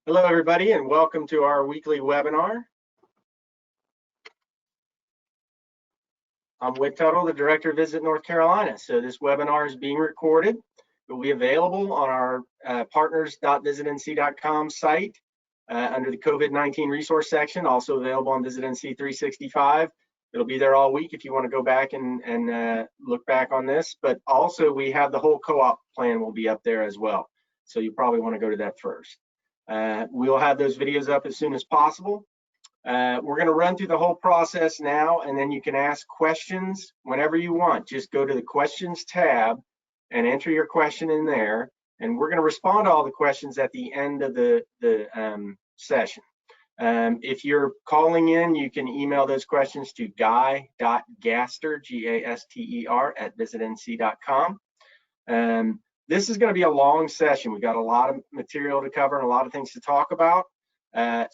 Hello, everybody, and welcome to our weekly webinar. I'm Whit Tuttle, the Director of Visit North Carolina. So this webinar is being recorded. It will be available on our partners.visitnc.com site under the COVID-19 resource section, also available on VisitNC 365. It'll be there all week if you want to go back and look back on this. But also, we have the whole CoOp plan will be up there as well. So you probably want to go to that first. We'll have those videos up as soon as possible. We're going to run through the whole process now, and then you can ask questions whenever you want. Just go to the questions tab and enter your question in there, and we're going to respond to all the questions at the end of the session. If you're calling in, you can email those questions to guy.gaster, G-A-S-T-E-R, @visitnc.com. This is going to be a long session. We've got a lot of material to cover and a lot of things to talk about. I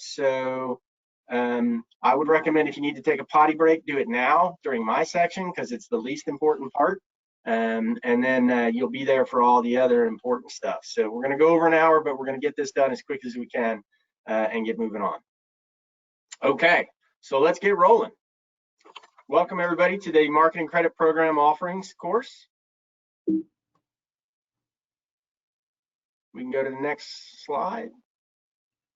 would recommend if you need to take a potty break, do it now during my section because it's the least important part. And then you'll be there for all the other important stuff. So we're going to go over an hour, but we're going to get this done as quick as we can and get moving on. Okay, so let's get rolling. Welcome everybody to the Marketing Credit Program Offerings course. We can go to the next slide.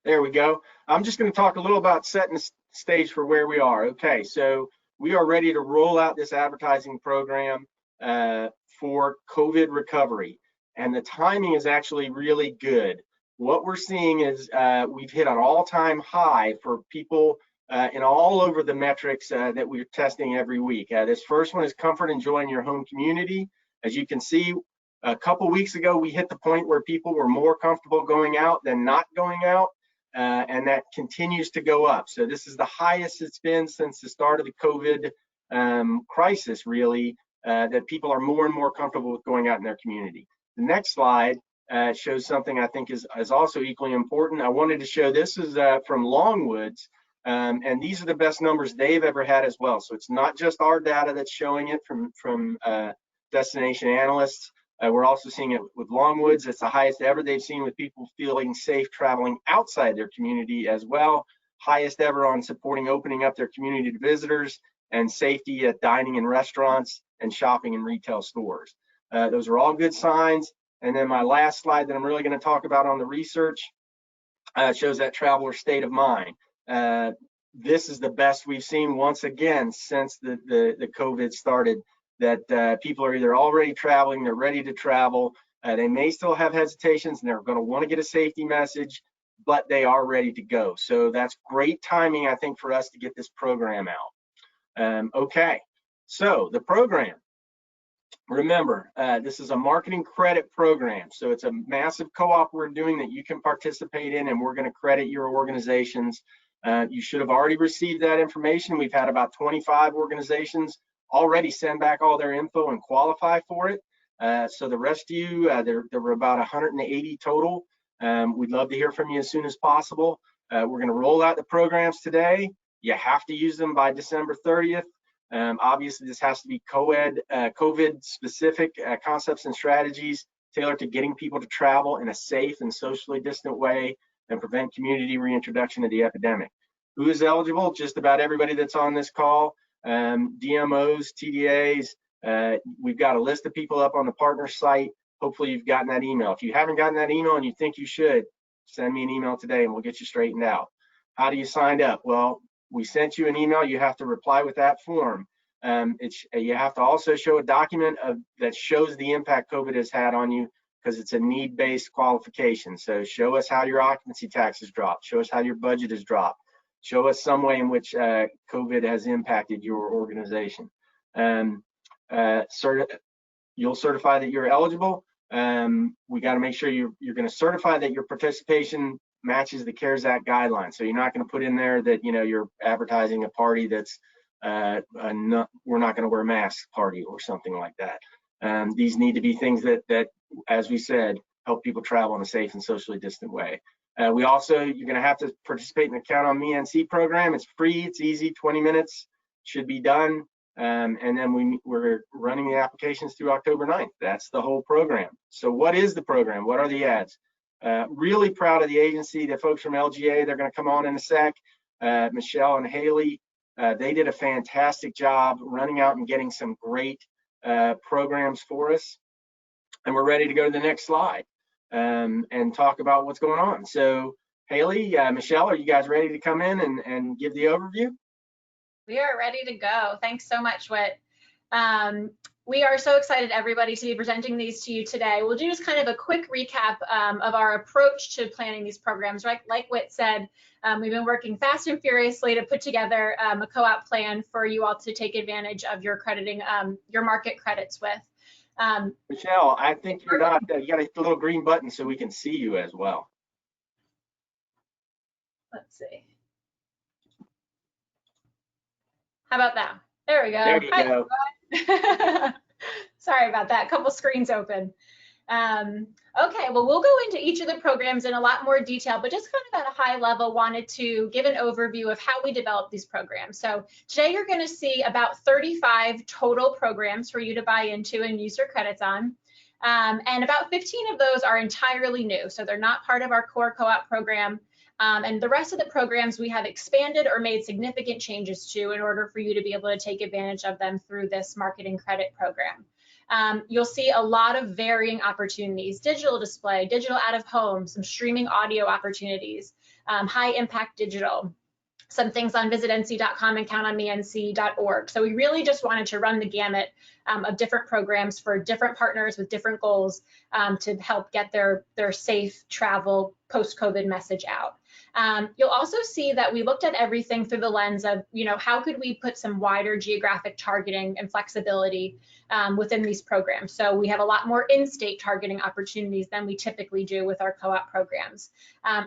There we go. I'm just going to talk a little about setting the stage for where we are. Okay, so we are ready to roll out this advertising program for COVID recovery, and the timing is actually really good. What we're seeing is we've hit an all-time high for people in all over the metrics that we're testing every week. This first one is comfort and joy in your home community. As you can see, a couple weeks ago, we hit the point where people were more comfortable going out than not going out, and that continues to go up. So this is the highest it's been since the start of the COVID crisis, really, that people are more and more comfortable with going out in their community. The next slide shows something I think is also equally important. I wanted to show this is from Longwoods, and these are the best numbers they've ever had as well. So it's not just our data that's showing it from destination analysts. We're also seeing it with Longwoods. It's the highest ever they've seen with people feeling safe traveling outside their community as well. Highest ever on supporting opening up their community to visitors and safety at dining in restaurants and shopping in retail stores. Those are all good signs. And then my last slide that I'm really going to talk about on the research shows that traveler state of mind. This is the best we've seen once again since the COVID started. That people are either already traveling, they're ready to travel, they may still have hesitations and they're going to want to get a safety message, but they are ready to go. So that's great timing, I think, for us to get this program out. Okay, so the program, remember, this is a marketing credit program. So it's a massive co-op we're doing that you can participate in, and we're going to credit your organizations. You should have already received that information. We've had about 25 organizations already send back all their info and qualify for it. So the rest of you, there were about 180 total. We'd love to hear from you as soon as possible. We're going to roll out the programs today. You have to use them by December 30th. Obviously, this has to be COVID-specific concepts and strategies tailored to getting people to travel in a safe and socially distant way and prevent community reintroduction of the epidemic. Who is eligible? Just about everybody that's on this call. DMOs, TDAs, we've got a list of people up on the partner site. Hopefully you've gotten that email. If you haven't gotten that email and you think you should, send me an email today and we'll get you straightened out. How do you sign up? Well, we sent you an email. You have to reply with that form. You have to also show a document that shows the impact COVID has had on you, because it's a need-based qualification. So show us how your occupancy tax has dropped. Show us how your budget has dropped. Show us some way in which COVID has impacted your organization. You'll certify that you're eligible. We got to make sure you're going to certify that your participation matches the CARES Act guidelines. So you're not going to put in there that you're advertising a party that's we're not going to wear masks party or something like that. These need to be things that, as we said, help people travel in a safe and socially distant way. You're going to have to participate in the Count on Me NC program. It's free, it's easy, 20 minutes, should be done. And then we're running the applications through October 9th. That's the whole program. So what is the program? What are the ads? Really proud of the agency, the folks from LGA. They're going to come on in a sec. Michelle and Haley, they did a fantastic job running out and getting some great programs for us. And we're ready to go to the next slide and talk about what's going on. So Haley, Michelle, are you guys ready to come in and give the overview? We are ready to go. Thanks so much, Whit. We are so excited, everybody, to be presenting these to you today. We'll do just kind of a quick recap of our approach to planning these programs. Right? Like Whit said, we've been working fast and furiously to put together a co-op plan for you all to take advantage of your crediting, your market credits with. Michelle, I think you're not, you got a little green button so we can see you as well. Let's see. How about that? There we go. There you go. Sorry about that, a couple screens open. Okay, well, we'll go into each of the programs in a lot more detail, but just kind of at a high level, wanted to give an overview of how we develop these programs. So today you're going to see about 35 total programs for you to buy into and use your credits on. And about 15 of those are entirely new, so they're not part of our core co-op program. And the rest of the programs we have expanded or made significant changes to in order for you to be able to take advantage of them through this marketing credit program. You'll see a lot of varying opportunities: digital display, digital out of home, some streaming audio opportunities, high impact digital, some things on VisitNC.com and CountOnMeNC.org. So we really just wanted to run the gamut of different programs for different partners with different goals to help get their safe travel post-COVID message out. You'll also see that we looked at everything through the lens of, how could we put some wider geographic targeting and flexibility within these programs. So we have a lot more in-state targeting opportunities than we typically do with our co-op programs.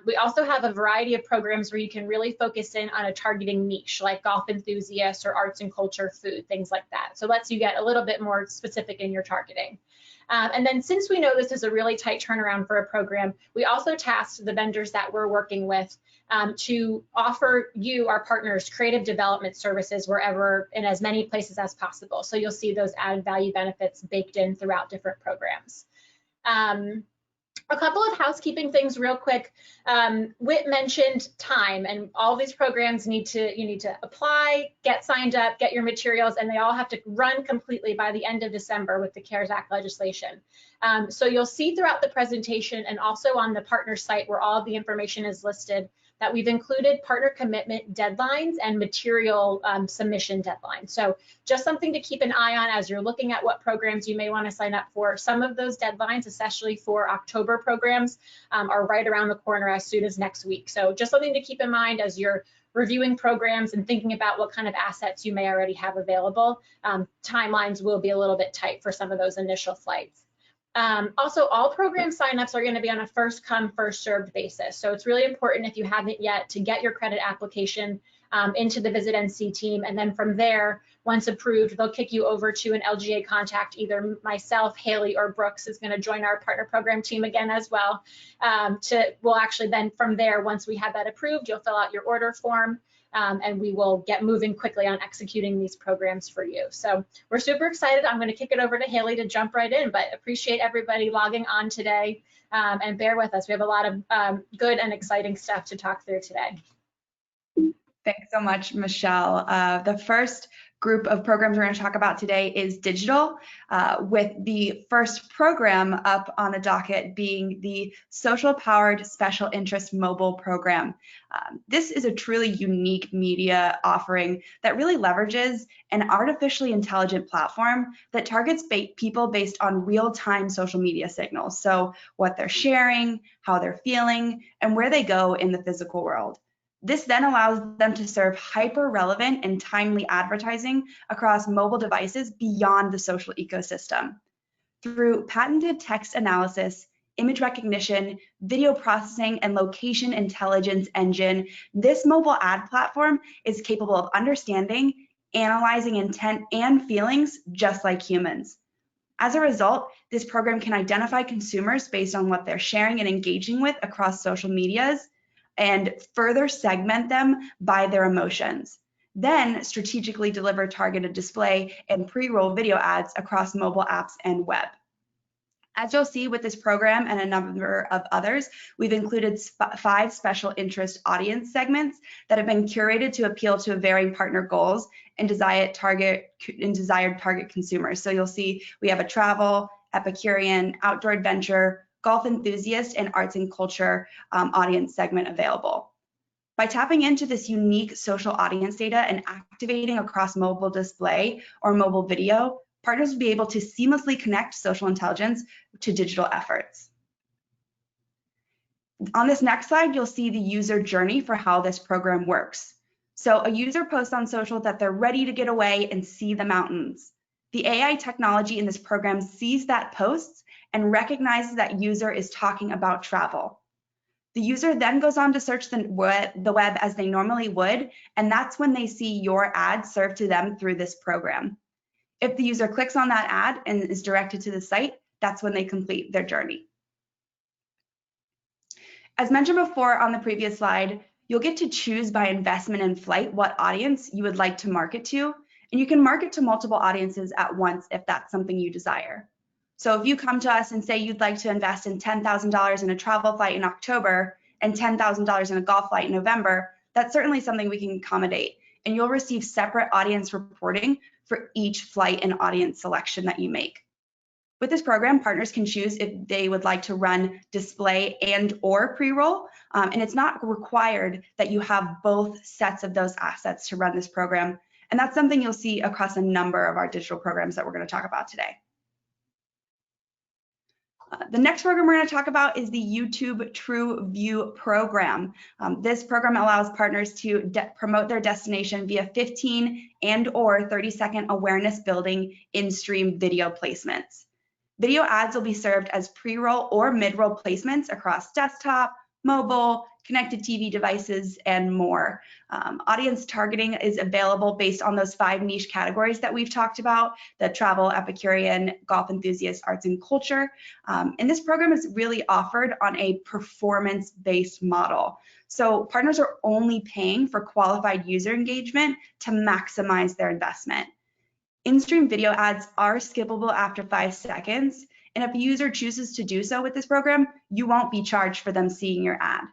We also have a variety of programs where you can really focus in on a targeting niche, like golf enthusiasts or arts and culture, food, things like that. So lets you get a little bit more specific in your targeting. And then since we know this is a really tight turnaround for a program, we also tasked the vendors that we're working with to offer you, our partners, creative development services wherever in as many places as possible. So you'll see those added value benefits baked in throughout different programs. A couple of housekeeping things real quick. Whit mentioned time, and all these programs you need to apply, get signed up, get your materials, and they all have to run completely by the end of December with the CARES Act legislation. So you'll see throughout the presentation and also on the partner site where all of the information is listed that we've included partner commitment deadlines and material submission deadlines. So just something to keep an eye on as you're looking at what programs you may want to sign up for. Some of those deadlines, especially for October programs, are right around the corner as soon as next week. So just something to keep in mind as you're reviewing programs and thinking about what kind of assets you may already have available. Timelines will be a little bit tight for some of those initial flights. Also, all program signups are going to be on a first come, first served basis. So it's really important, if you haven't yet, to get your credit application into the VisitNC team. And then from there, once approved, they'll kick you over to an LGA contact. Either myself, Haley, or Brooks is going to join our partner program team again as well. We'll actually then from there, once we have that approved, you'll fill out your order form. And we will get moving quickly on executing these programs for you. So we're super excited. I'm going to kick it over to Haley to jump right in, but appreciate everybody logging on today, and bear with us. We have a lot of good and exciting stuff to talk through today. Thanks so much, Michelle. The first group of programs we're going to talk about today is digital, with the first program up on the docket being the Social Powered Special Interest Mobile Program. This is a truly unique media offering that really leverages an artificially intelligent platform that targets people based on real-time social media signals. So what they're sharing, how they're feeling, and where they go in the physical world. This then allows them to serve hyper-relevant and timely advertising across mobile devices beyond the social ecosystem. Through patented text analysis, image recognition, video processing, and location intelligence engine, this mobile ad platform is capable of understanding, analyzing intent and feelings just like humans. As a result, this program can identify consumers based on what they're sharing and engaging with across social medias, and further segment them by their emotions. Then strategically deliver targeted display and pre-roll video ads across mobile apps and web. As you'll see with this program and a number of others, we've included 5 special interest audience segments that have been curated to appeal to varying partner goals and desired target consumers. So you'll see we have a travel, Epicurean, outdoor adventure, golf enthusiast, and arts and culture audience segment available. By tapping into this unique social audience data and activating across mobile display or mobile video, partners will be able to seamlessly connect social intelligence to digital efforts. On this next slide, you'll see the user journey for how this program works. So a user posts on social that they're ready to get away and see the mountains. The AI technology in this program sees that post and recognizes that user is talking about travel. The user then goes on to search the web as they normally would, and that's when they see your ad served to them through this program. If the user clicks on that ad and is directed to the site, that's when they complete their journey. As mentioned before on the previous slide, you'll get to choose by investment in flight what audience you would like to market to, and you can market to multiple audiences at once if that's something you desire. So if you come to us and say you'd like to invest in $10,000 in a travel flight in October and $10,000 in a golf flight in November, that's certainly something we can accommodate, and you'll receive separate audience reporting for each flight and audience selection that you make. With this program, partners can choose if they would like to run display and or pre-roll, and it's not required that you have both sets of those assets to run this program, and that's something you'll see across a number of our digital programs that we're going to talk about today. The next program we're going to talk about is the YouTube TrueView program. This program allows partners to promote their destination via 15 and or 30-second awareness building in-stream video placements. Video ads will be served as pre-roll or mid-roll placements across desktop, mobile, connected TV devices, and more. Audience targeting is available based on those 5 niche categories that we've talked about: the travel, Epicurean, golf enthusiast, arts and culture. And this program is really offered on a performance-based model. So partners are only paying for qualified user engagement to maximize their investment. In-stream video ads are skippable after 5 seconds, and if a user chooses to do so with this program, you won't be charged for them seeing your ad.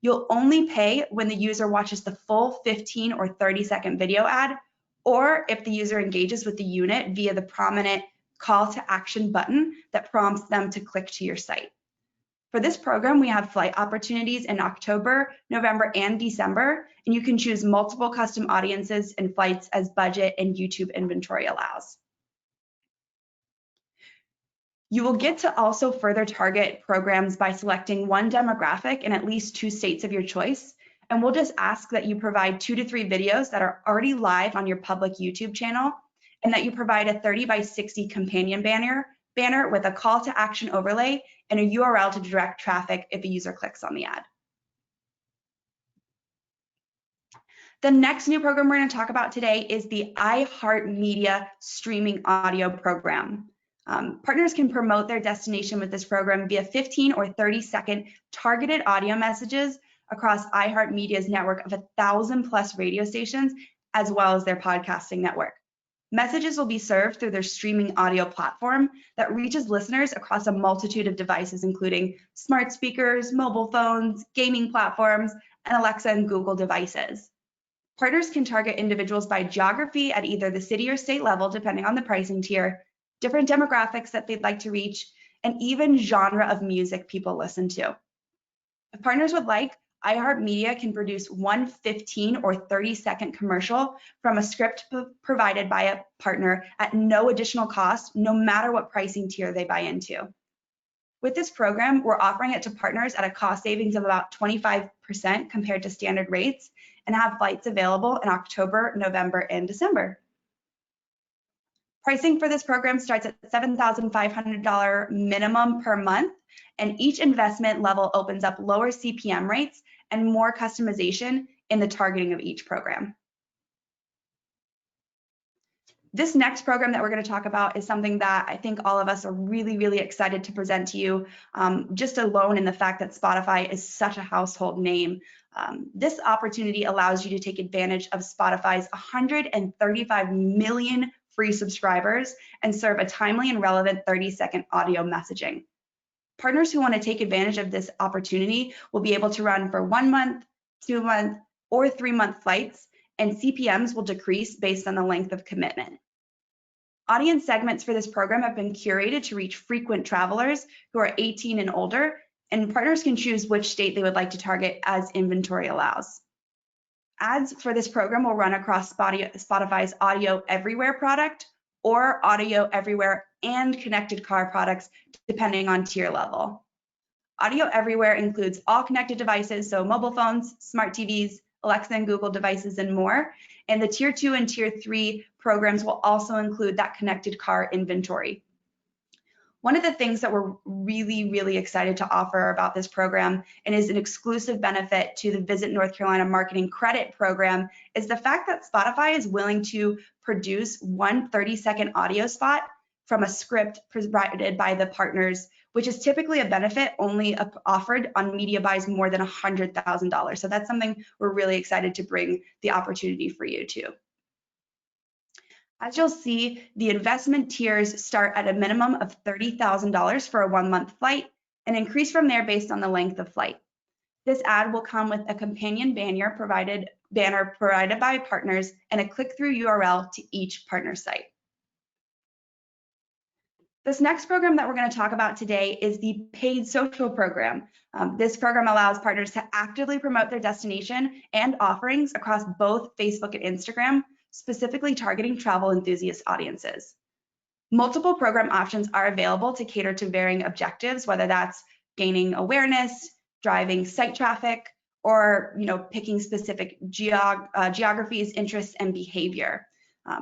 You'll only pay when the user watches the full 15 or 30-second video ad, or if the user engages with the unit via the prominent call to action button that prompts them to click to your site. For this program, we have flight opportunities in October, November, and December, and you can choose multiple custom audiences and flights as budget and YouTube inventory allows. You will get to also further target programs by selecting one demographic in at least 2 states of your choice, and we'll just ask that you provide 2 to 3 videos that are already live on your public YouTube channel, and that you provide a 30x60 companion banner with a call to action overlay and a URL to direct traffic if a user clicks on the ad. The next new program we're going to talk about today is the Iheart Media streaming audio program. Partners can promote their destination with this program via 15 or 30-second targeted audio messages across Iheart Media's network of 1,000+ radio stations, as well as their podcasting network. Messages will be served through their streaming audio platform that reaches listeners across a multitude of devices, including smart speakers, mobile phones, gaming platforms, and Alexa and Google devices. Partners can target individuals by geography at either the city or state level, depending on the pricing tier, different demographics that they'd like to reach, and even genre of music people listen to. If partners would like, Iheart Media can produce one 15 or 30-second commercial from a script provided by a partner at no additional cost, no matter what pricing tier they buy into. With this program, we're offering it to partners at a cost savings of about 25% compared to standard rates, and have flights available in October, November, and December. Pricing for this program starts at $7,500 minimum per month, and each investment level opens up lower CPM rates and more customization in the targeting of each program. This next program that we're going to talk about is something that I think all of us are really, really excited to present to you, just alone in the fact that Spotify is such a household name. This opportunity allows you to take advantage of Spotify's 135 million free subscribers and serve a timely and relevant 30-second audio messaging. Partners who want to take advantage of this opportunity will be able to run for 1 month, 2 month, or 3-month flights, and CPMs will decrease based on the length of commitment. Audience segments for this program have been curated to reach frequent travelers who are 18 and older, and partners can choose which state they would like to target as inventory allows. Ads for this program will run across Spotify's Audio Everywhere product or Audio Everywhere and Connected Car products, depending on tier level. Audio Everywhere includes all connected devices, so mobile phones, smart TVs, Alexa and Google devices, and more. And the tier 2 and tier 3 programs will also include that connected car inventory. One of the things that we're really excited to offer about this program, and is an exclusive benefit to the Visit North Carolina Marketing Credit Program, is the fact that Spotify is willing to produce one 30-second audio spot from a script provided by the partners, which is typically a benefit only offered on media buys more than $100,000. So that's something we're really excited to bring the opportunity for you to. As you'll see, the investment tiers start at a minimum of $30,000 for a 1-month flight and increase from there based on the length of flight. This ad will come with a companion banner provided by partners and a click-through URL to each partner site. This next program that we're going to talk about today is the paid social program. This program allows partners to actively promote their destination and offerings across both Facebook and Instagram, specifically targeting travel enthusiast audiences. Multiple program options are available to cater to varying objectives, whether that's gaining awareness, driving site traffic, or picking specific geographies, interests, and behavior.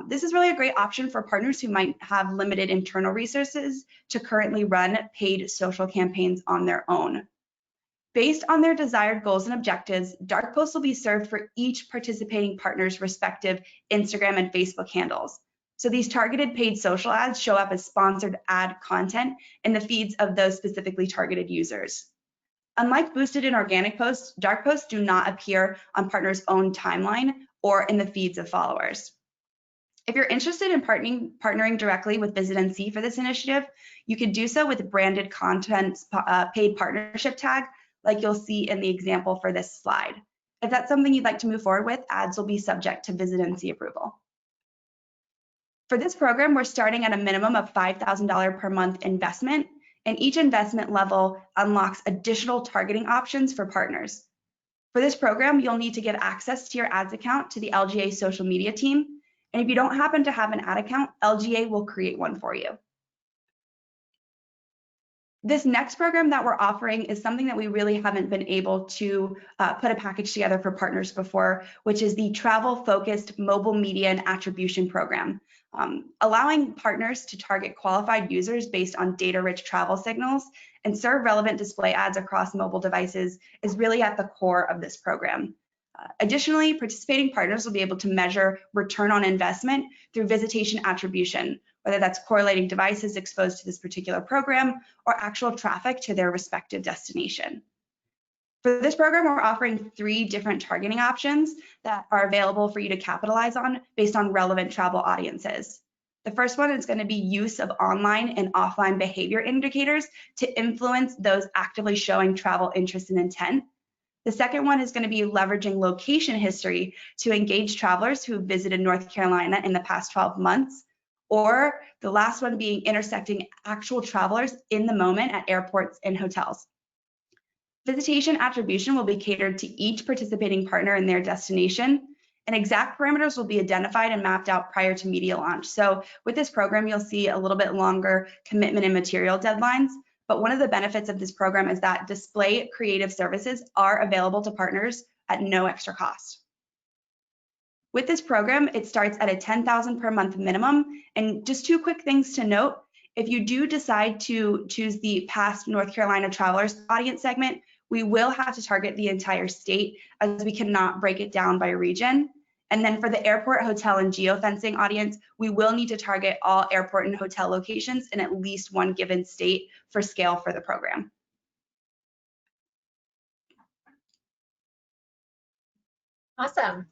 This is really a great option for partners who might have limited internal resources to currently run paid social campaigns on their own. Based on their desired goals and objectives, dark posts will be served for each participating partner's respective Instagram and Facebook handles. So these targeted paid social ads show up as sponsored ad content in the feeds of those specifically targeted users. Unlike boosted and organic posts, dark posts do not appear on partners' own timeline or in the feeds of followers. If you're interested in partnering directly with VisitNC for this initiative, you can do so with branded content's paid partnership tag, like you'll see in the example for this slide. If that's something you'd like to move forward with, ads will be subject to VisitNC approval. For this program, we're starting at a minimum of $5,000 per month investment, and each investment level unlocks additional targeting options for partners. For this program, you'll need to give access to your ads account to the LGA social media team, and if you don't happen to have an ad account, LGA will create one for you. This next program that we're offering is something that we really haven't been able to put a package together for partners before, which is the travel-focused mobile media and attribution program. Allowing partners to target qualified users based on data-rich travel signals and serve relevant display ads across mobile devices is really at the core of this program. Additionally, participating partners will be able to measure return on investment through visitation attribution, whether that's correlating devices exposed to this particular program or actual traffic to their respective destination. For this program, we're offering 3 different targeting options that are available for you to capitalize on based on relevant travel audiences. The first one is going to be use of online and offline behavior indicators to influence those actively showing travel interest and intent. The second one is going to be leveraging location history to engage travelers who visited North Carolina in the past 12 months. Or the last one being intersecting actual travelers in the moment at airports and hotels. Visitation attribution will be catered to each participating partner and their destination, and exact parameters will be identified and mapped out prior to media launch. So with this program, you'll see a little bit longer commitment and material deadlines, but one of the benefits of this program is that display creative services are available to partners at no extra cost. With this program, it starts at a $10,000 per month minimum. And just 2 quick things to note. If you do decide to choose the past North Carolina travelers audience segment, we will have to target the entire state as we cannot break it down by region. And then for the airport, hotel, and geofencing audience, we will need to target all airport and hotel locations in at least one given state for scale for the program. Awesome.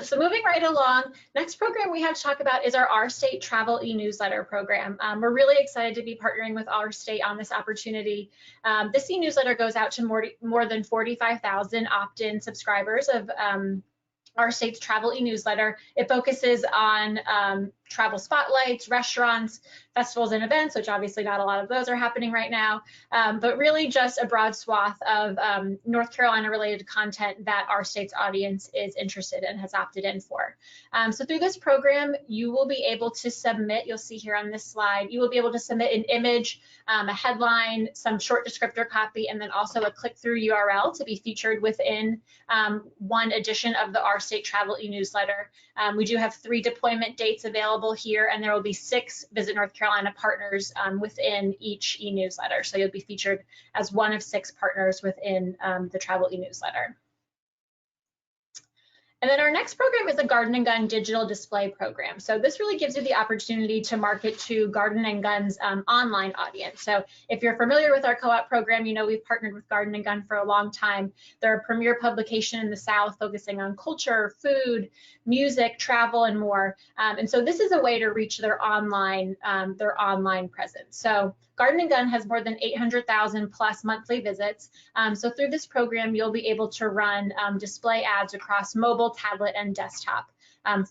So moving right along, next program we have to talk about is our RState Travel e-newsletter program. We're really excited to be partnering with RState on this opportunity. This e-newsletter goes out to more than 45,000 opt-in subscribers of RState's travel e-newsletter. It focuses on travel spotlights, restaurants, festivals and events, which obviously not a lot of those are happening right now, but really just a broad swath of North Carolina related content that RState's audience is interested in and has opted in for. So through this program, you will be able to submit, you'll see here on this slide, you will be able to submit an image, a headline, some short descriptor copy, and then also a click-through URL to be featured within one edition of the RState travel e-newsletter. We do have 3 deployment dates available here, and there will be 6 Visit North Carolina partners within each e-newsletter. So you'll be featured as one of 6 partners within the travel e-newsletter. And then our next program is a Garden and Gun digital display program. So this really gives you the opportunity to market to Garden and Gun's online audience. So if you're familiar with our CoOp program, you know we've partnered with Garden and Gun for a long time. They're a premier publication in the South focusing on culture, food, music, travel, and more. And so this is a way to reach their online presence. So Garden and Gun has more than 800,000 plus monthly visits. So through this program, you'll be able to run display ads across mobile, tablet, and desktop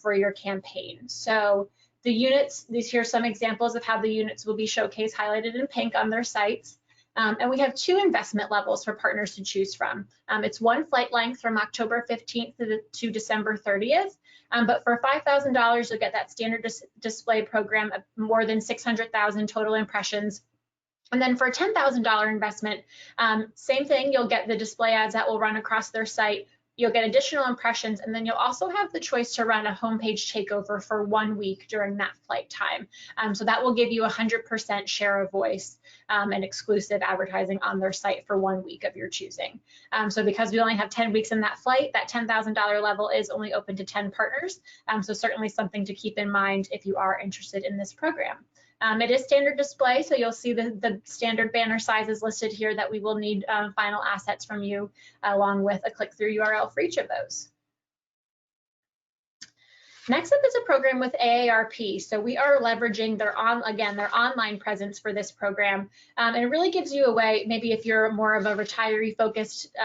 for your campaign. So the units, here are some examples of how the units will be showcased, highlighted in pink on their sites. And we have 2 investment levels for partners to choose from. It's 1 flight length from October 15th to December 30th. But for $5,000, you'll get that standard display program of more than 600,000 total impressions. And then for a $10,000 investment, same thing, you'll get the display ads that will run across their site. You'll get additional impressions, and then you'll also have the choice to run a homepage takeover for 1 week during that flight time. So that will give you 100% share of voice and exclusive advertising on their site for 1 week of your choosing. So because we only have 10 weeks in that flight, that $10,000 level is only open to 10 partners. So certainly something to keep in mind if you are interested in this program. It is standard display, so you'll see the standard banner sizes listed here that we will need final assets from you, along with a click-through URL for each of those. Next up is a program with AARP. So we are leveraging their online presence for this program. And it really gives you a way, maybe if you're more of a retiree-focused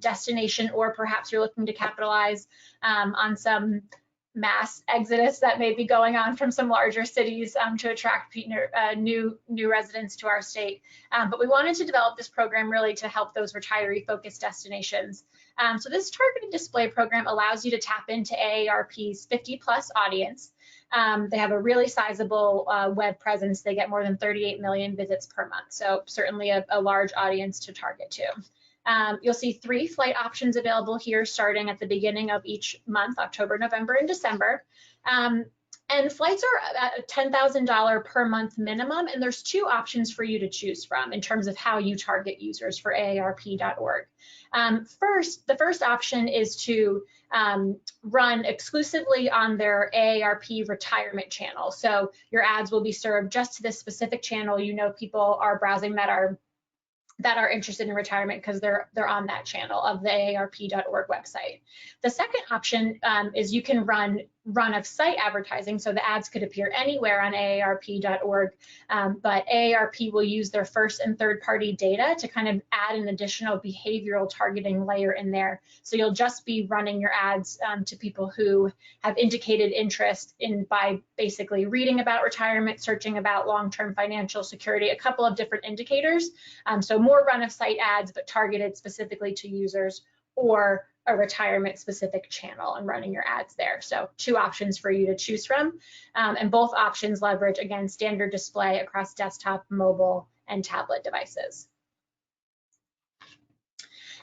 destination, or perhaps you're looking to capitalize on some mass exodus that may be going on from some larger cities to attract new residents to our state. But we wanted to develop this program really to help those retiree-focused destinations. So this targeted display program allows you to tap into AARP's 50+ audience. They have a really sizable web presence. They get more than 38 million visits per month. So certainly a large audience to target to. You'll see 3 flight options available here starting at the beginning of each month, October, November, and December. And flights are at a $10,000 per month minimum, and there's 2 options for you to choose from in terms of how you target users for AARP.org. The first option is to run exclusively on their AARP retirement channel. So your ads will be served just to this specific channel. You know people are browsing that are interested in retirement because they're on that channel of the AARP.org website. The second option is you can run of site advertising, so the ads could appear anywhere on AARP.org, but AARP will use their first and third party data to kind of add an additional behavioral targeting layer in there. So you'll just be running your ads to people who have indicated interest by basically reading about retirement, searching about long-term financial security, a couple of different indicators. So more run of site ads, but targeted specifically to users, or a retirement specific channel and running your ads there. So 2 options for you to choose from. And both options leverage, again, standard display across desktop, mobile, and tablet devices.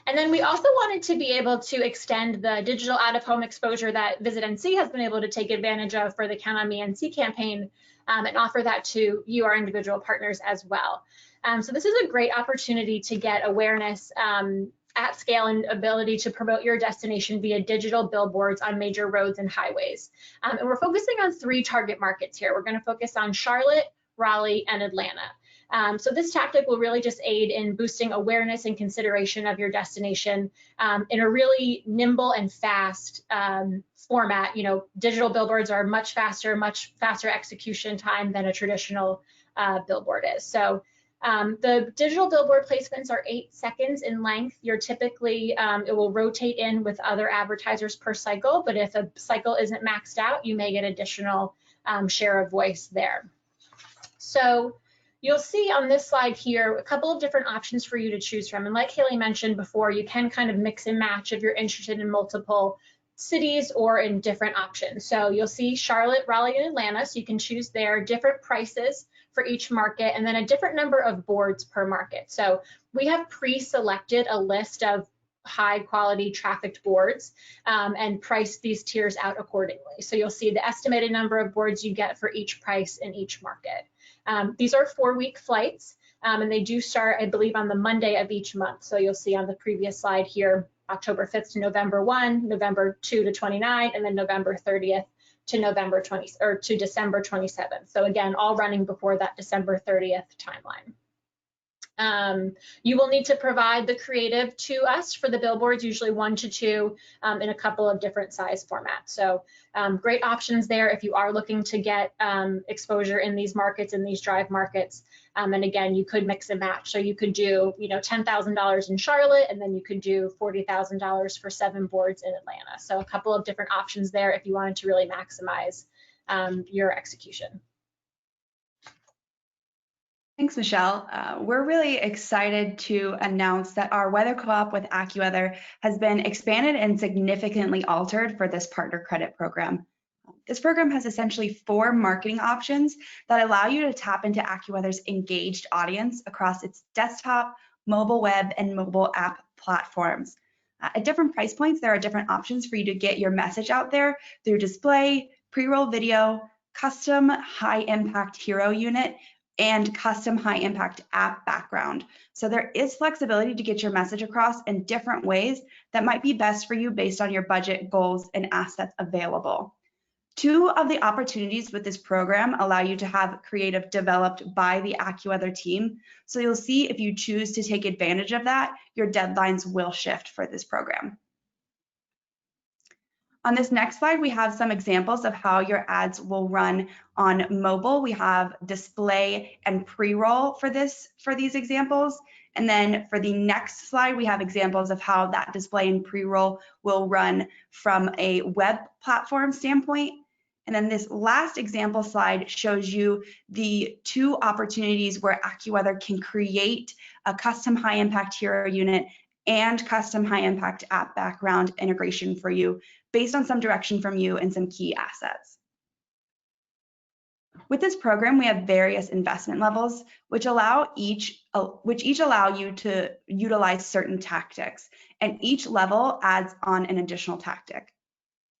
And then we also wanted to be able to extend the digital out-of-home exposure that VisitNC has been able to take advantage of for the Count on Me NC campaign, and offer that to you, our individual partners, as well. So this is a great opportunity to get awareness at scale and ability to promote your destination via digital billboards on major roads and highways. And we're focusing on 3 target markets here. We're going to focus on Charlotte, Raleigh, and Atlanta. So this tactic will really just aid in boosting awareness and consideration of your destination in a really nimble and fast format. You know, digital billboards are much faster execution time than a traditional billboard is. So the digital billboard placements are 8 seconds in length. You're typically, it will rotate in with other advertisers per cycle, but if a cycle isn't maxed out, you may get additional share of voice there. So you'll see on this slide here a couple of different options for you to choose from. And like Haley mentioned before, you can kind of mix and match if you're interested in multiple cities or in different options. So you'll see Charlotte, Raleigh, and Atlanta. So you can choose there, different prices for each market, and then a different number of boards per market. So we have pre-selected a list of high quality trafficked boards and priced these tiers out accordingly. So you'll see the estimated number of boards you get for each price in each market. These are 4-week flights and they do start, I believe, on the Monday of each month. So you'll see on the previous slide here, October 5th to November 1, November 2 to 29, and then November 30th to November 20 or to December 27th. So again, all running before that December 30th timeline. You will need to provide the creative to us for the billboards, usually 1 to 2 in a couple of different size formats. So great options there if you are looking to get exposure in these markets, in these drive markets. And again, you could mix and match. So you could do, you know, $10,000 in Charlotte, and then you could do $40,000 for 7 boards in Atlanta. So a couple of different options there if you wanted to really maximize your execution. Thanks, Michelle. We're really excited to announce that our weather co-op with AccuWeather has been expanded and significantly altered for this partner credit program. This program has essentially 4 marketing options that allow you to tap into AccuWeather's engaged audience across its desktop, mobile web, and mobile app platforms. At different price points, there are different options for you to get your message out there through display, pre-roll video, custom high-impact hero unit, and custom high-impact app background. So there is flexibility to get your message across in different ways that might be best for you based on your budget, goals, and assets available. 2 of the opportunities with this program allow you to have creative developed by the AccuWeather team. So you'll see if you choose to take advantage of that, your deadlines will shift for this program. On this next slide, we have some examples of how your ads will run on mobile. We have display and pre-roll for these examples. And then for the next slide, we have examples of how that display and pre-roll will run from a web platform standpoint. And then this last example slide shows you the 2 opportunities where AccuWeather can create a custom high impact hero unit and custom high impact app background integration for you based on some direction from you and some key assets. With this program, we have various investment levels, which each allow you to utilize certain tactics, and each level adds on an additional tactic.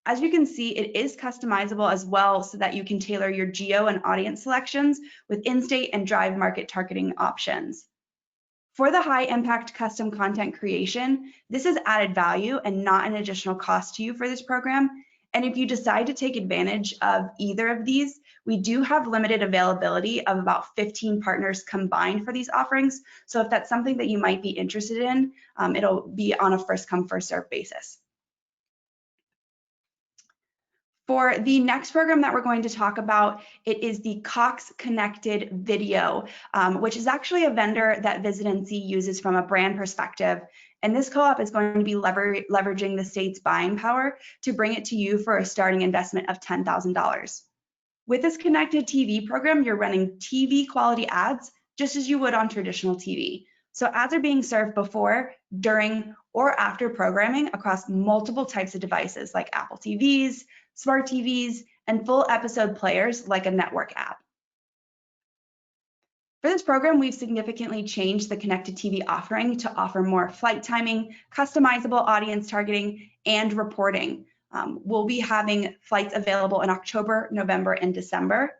As you can see, it is customizable as well so that you can tailor your geo and audience selections with in-state and drive market targeting options. For the high impact custom content creation, this is added value and not an additional cost to you for this program. And if you decide to take advantage of either of these, we do have limited availability of about 15 partners combined for these offerings. So if that's something that you might be interested in, it'll be on a first come, first served basis. For the next program that we're going to talk about, it is the Cox Connected Video, which is actually a vendor that VisitNC uses from a brand perspective. And this co-op is going to be leveraging the state's buying power to bring it to you for a starting investment of $10,000. With this connected TV program, you're running TV quality ads just as you would on traditional TV. So ads are being served before, during, or after programming across multiple types of devices like Apple TVs, smart TVs, and full episode players like a network app. For this program, we've significantly changed the connected TV offering to offer more flight timing, customizable audience targeting, and reporting. We'll be having flights available in October, November, and December.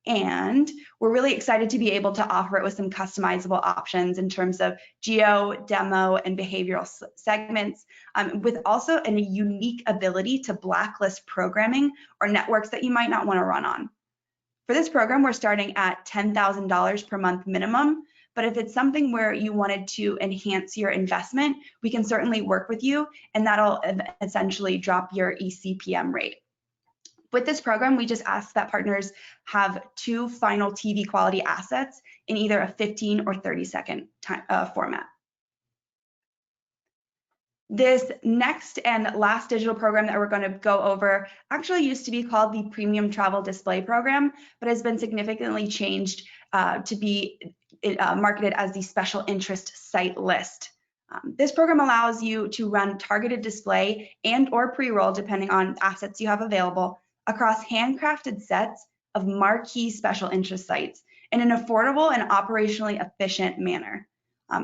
And we're really excited to be able to offer it with some customizable options in terms of geo, demo, and behavioral segments, with also a unique ability to blacklist programming or networks that you might not want to run on. For this program, we're starting at $10,000 per month minimum, but if it's something where you wanted to enhance your investment, we can certainly work with you, and that'll essentially drop your eCPM rate. With this program, we just ask that partners have 2 final TV quality assets in either a 15 or 30-second format. This next and last digital program that we're going to go over actually used to be called the Premium Travel Display Program, but has been significantly changed to be marketed as the Special Interest Site List. This program allows you to run targeted display and or pre-roll, depending on assets you have available, across handcrafted sets of marquee special interest sites in an affordable and operationally efficient manner.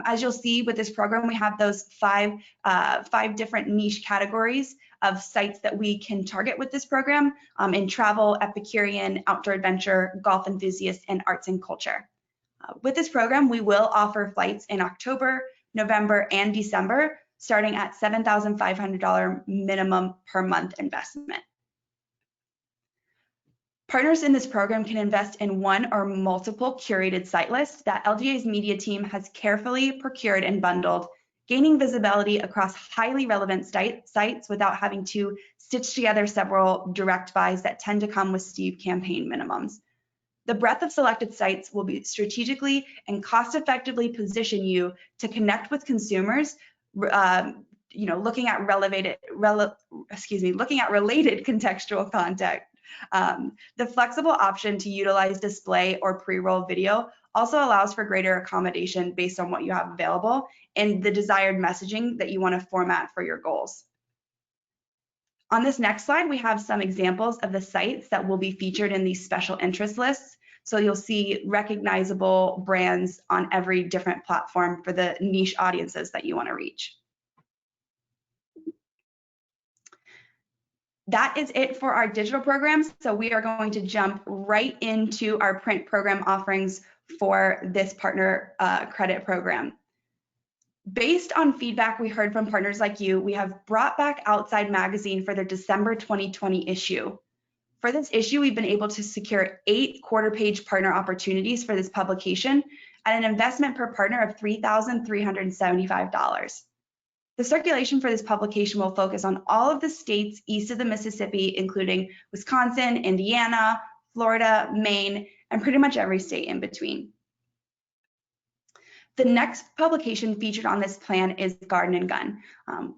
As you'll see with this program, we have those five different niche categories of sites that we can target with this program in travel, Epicurean, outdoor adventure, golf enthusiast, and arts and culture. With this program, we will offer flights in October, November, and December, starting at $7,500 minimum per month investment. Partners in this program can invest in one or multiple curated site lists that LGA's media team has carefully procured and bundled, gaining visibility across highly relevant sites without having to stitch together several direct buys that tend to come with steep campaign minimums. The breadth of selected sites will be strategically and cost-effectively position you to connect with consumers, looking at related contextual content. The flexible option to utilize display or pre-roll video also allows for greater accommodation based on what you have available and the desired messaging that you want to format for your goals. On this next slide, we have some examples of the sites that will be featured in these special interest lists. So you'll see recognizable brands on every different platform for the niche audiences that you want to reach. That is it for our digital programs. So we are going to jump right into our print program offerings for this partner credit program. Based on feedback we heard from partners like you, we have brought back Outside Magazine for their December 2020 issue. For this issue, we've been able to secure 8 quarter-page partner opportunities for this publication at an investment per partner of $3,375. The circulation for this publication will focus on all of the states east of the Mississippi, including Wisconsin, Indiana, Florida, Maine, and pretty much every state in between. The next publication featured on this plan is Garden and Gun.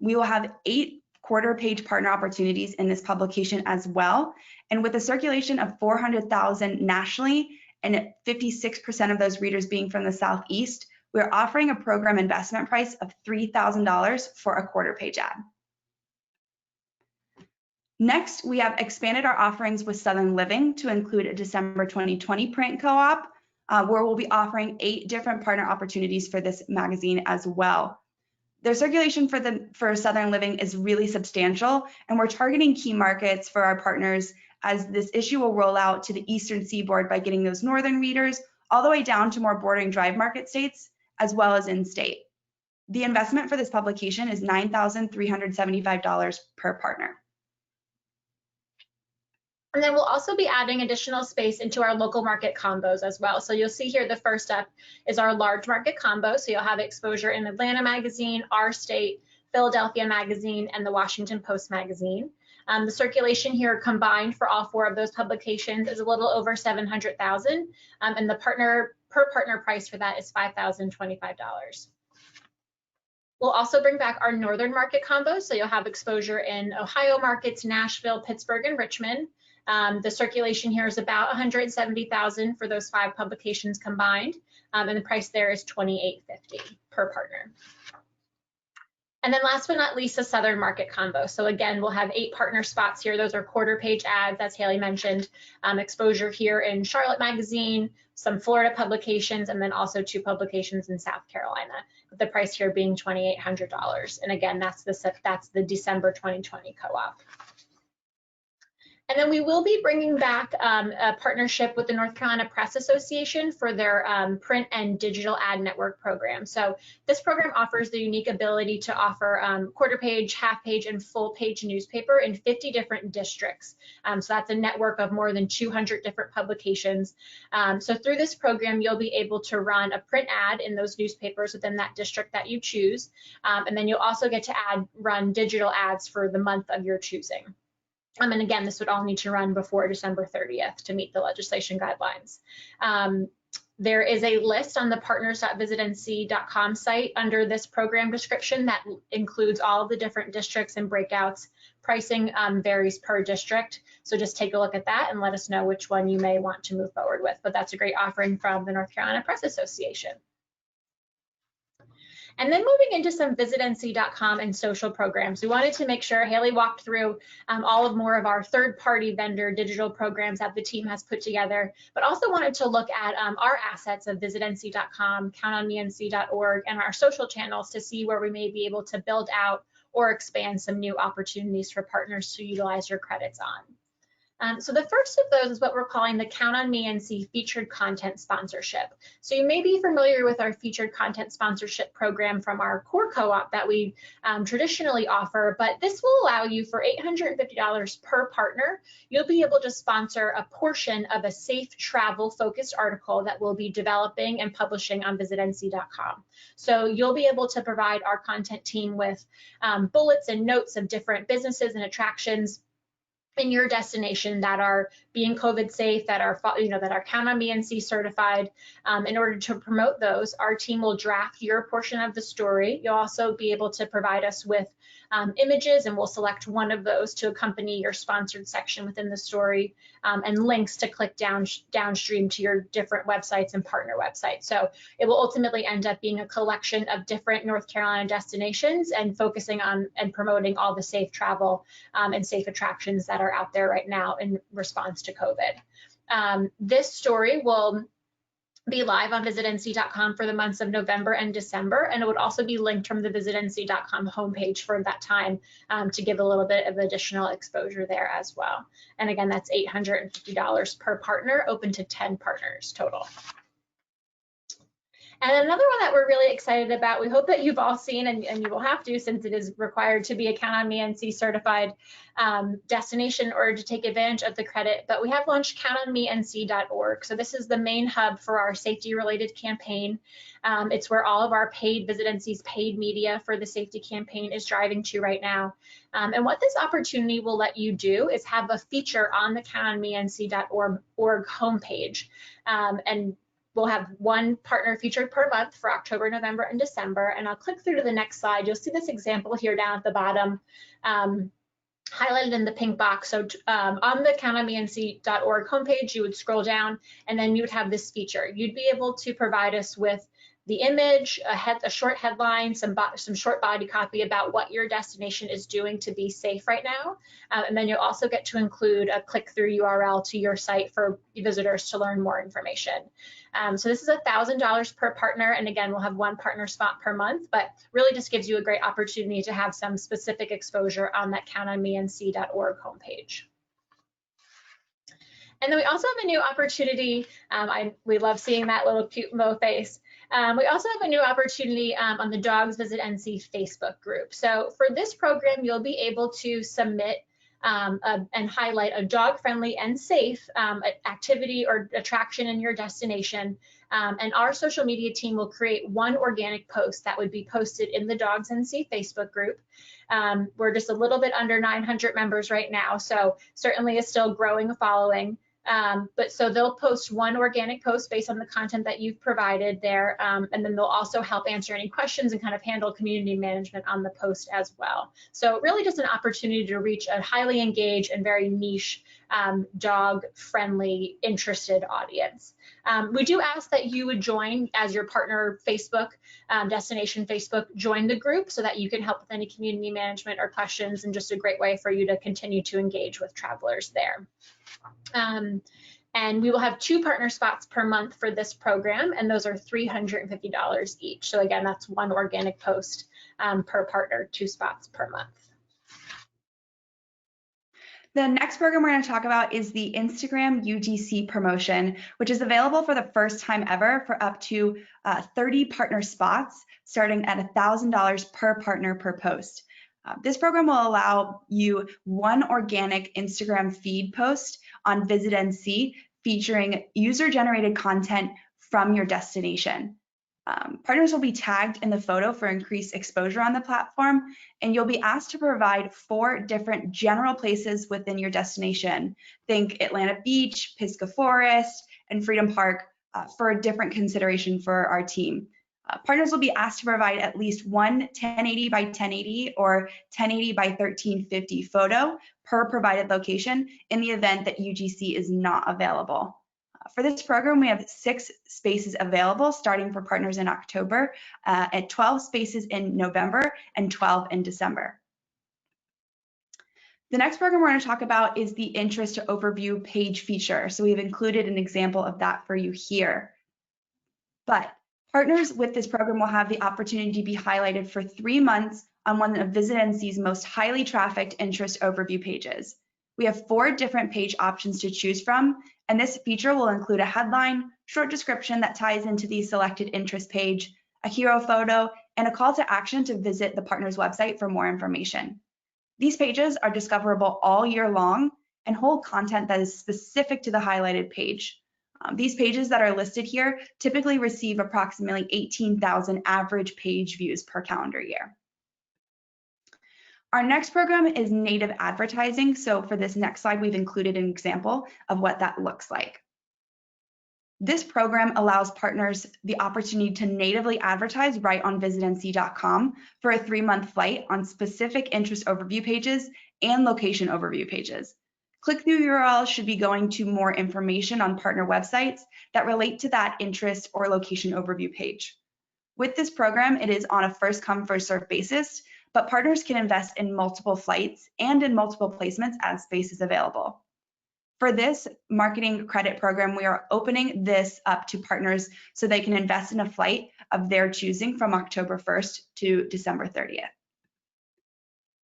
We will have 8 quarter-page partner opportunities in this publication as well, and with a circulation of 400,000 nationally and 56% of those readers being from the Southeast, we're offering a program investment price of $3,000 for a quarter-page ad. Next, we have expanded our offerings with Southern Living to include a December 2020 print co-op, where we'll be offering 8 different partner opportunities for this magazine as well. Their circulation for Southern Living is really substantial, and we're targeting key markets for our partners as this issue will roll out to the Eastern Seaboard by getting those northern readers all the way down to more bordering drive market states, as well as in-state. The investment for this publication is $9,375 per partner. And then we'll also be adding additional space into our local market combos as well. So you'll see here the first step is our large market combo. So you'll have exposure in Atlanta Magazine, RState, Philadelphia Magazine, and the Washington Post Magazine. The circulation here combined for all 4 of those publications is a little over 700,000, and the per partner price for that is $5,025. We'll also bring back our northern market combos. So you'll have exposure in Ohio markets, Nashville, Pittsburgh, and Richmond. The circulation here is about 170,000 for those 5 publications combined, and the price there is $28.50 per partner. And then last but not least, a southern market combo. So again, we'll have 8 partner spots here. Those are quarter-page ads, as Haley mentioned. Exposure here in Charlotte Magazine, some Florida publications, and then also 2 publications in South Carolina, with the price here being $2,800. And again, that's the December 2020 co-op. And then we will be bringing back a partnership with the North Carolina Press Association for their print and digital ad network program. So this program offers the unique ability to offer quarter page, half page, and full page newspaper in 50 different districts. So that's a network of more than 200 different publications. So through this program, you'll be able to run a print ad in those newspapers within that district that you choose. And then you'll also get to run digital ads for the month of your choosing. And again, this would all need to run before December 30th to meet the legislation guidelines. There is a list on the partners.visitnc.com site under this program description that includes all of the different districts and breakouts. Pricing varies per district, so just take a look at that and let us know which one you may want to move forward with. But that's a great offering from the North Carolina Press Association. And then moving into some VisitNC.com and social programs, we wanted to make sure Haley walked through more of our third-party vendor digital programs that the team has put together, but also wanted to look at our assets of VisitNC.com, CountOnMeNC.org, and our social channels to see where we may be able to build out or expand some new opportunities for partners to utilize your credits on. So the first of those is what we're calling the Count on Me NC featured content sponsorship. So you may be familiar with our featured content sponsorship program from our core co-op that we traditionally offer, but this will allow you for $850 per partner. You'll be able to sponsor a portion of a safe travel focused article that we'll be developing and publishing on VisitNC.com. So you'll be able to provide our content team with bullets and notes of different businesses and attractions in your destination that are being COVID safe, that are Count on Me NC certified. In order to promote those, our team will draft your portion of the story. You'll also be able to provide us with images, and we'll select one of those to accompany your sponsored section within the story, and links to click downstream to your different websites and partner websites. So it will ultimately end up being a collection of different North Carolina destinations and focusing on and promoting all the safe travel and safe attractions that are out there right now in response to COVID. This story will be live on VisitNC.com for the months of November and December, and it would also be linked from the VisitNC.com homepage for that time to give a little bit of additional exposure there as well. And again, that's $850 per partner, open to 10 partners total. And another one that we're really excited about, we hope that you've all seen, and you will have to since it is required to be a Count on Me NC certified destination in order to take advantage of the credit, but we have launched CountOnMeNC.org. So this is the main hub for our safety related campaign. It's where all of our paid VisitNC's paid media for the safety campaign is driving to right now. And what this opportunity will let you do is have a feature on the CountOnMeNC.org homepage. And we'll have one partner featured per month for October, November, and December. And I'll click through to the next slide. You'll see this example here down at the bottom, highlighted in the pink box. So on the CountOnMeNC.org homepage, you would scroll down, and then you would have this feature. You'd be able to provide us with the image, a short headline, some short body copy about what your destination is doing to be safe right now. And then you'll also get to include a click-through URL to your site for visitors to learn more information. So this is $1,000 per partner, and again, we'll have one partner spot per month, but really just gives you a great opportunity to have some specific exposure on that CountOnMeNC.org homepage. And then we also have a new opportunity. We love seeing that little cute Mo face. We also have a new opportunity on the Dogs Visit NC Facebook group. So for this program, you'll be able to submit and highlight a dog-friendly and safe activity or attraction in your destination. And our social media team will create one organic post that would be posted in the Dogs NC Facebook group. We're just a little bit under 900 members right now, so certainly is still growing a following. But so they'll post one organic post based on the content that you've provided there, and then they'll also help answer any questions and kind of handle community management on the post as well. So really just an opportunity to reach a highly engaged and very niche dog-friendly, interested audience. We do ask that you would join as your partner Facebook, destination Facebook, join the group so that you can help with any community management or questions, and just a great way for you to continue to engage with travelers there. And we will have 2 partner spots per month for this program, and those are $350 each. So again, that's one organic post per partner, 2 spots per month. The next program we're going to talk about is the Instagram UGC Promotion, which is available for the first time ever for up to 30 partner spots, starting at $1,000 per partner per post. This program will allow you one organic Instagram feed post on VisitNC featuring user-generated content from your destination. Partners will be tagged in the photo for increased exposure on the platform, and you'll be asked to provide 4 different general places within your destination. Think Atlanta Beach, Pisgah Forest, and Freedom Park for a different consideration for our team. Partners will be asked to provide at least one 1080 by 1080 or 1080 by 1350 photo per provided location in the event that UGC is not available. For this program, we have 6 spaces available starting for partners in October, and 12 spaces in November, and 12 in December. The next program we're going to talk about is the interest overview page feature. So we've included an example of that for you here. But partners with this program will have the opportunity to be highlighted for 3 months on one of VisitNC's most highly trafficked interest overview pages. We have 4 different page options to choose from, and this feature will include a headline, short description that ties into the selected interest page, a hero photo, and a call to action to visit the partner's website for more information. These pages are discoverable all year long and hold content that is specific to the highlighted page. These pages that are listed here typically receive approximately 18,000 average page views per calendar year. Our next program is native advertising. So for this next slide, we've included an example of what that looks like. This program allows partners the opportunity to natively advertise right on VisitNC.com for a 3-month flight on specific interest overview pages and location overview pages. Click-through URLs should be going to more information on partner websites that relate to that interest or location overview page. With this program, it is on a first-come, first-served basis, but partners can invest in multiple flights and in multiple placements as space is available. For this marketing credit program, we are opening this up to partners so they can invest in a flight of their choosing from October 1st to December 30th.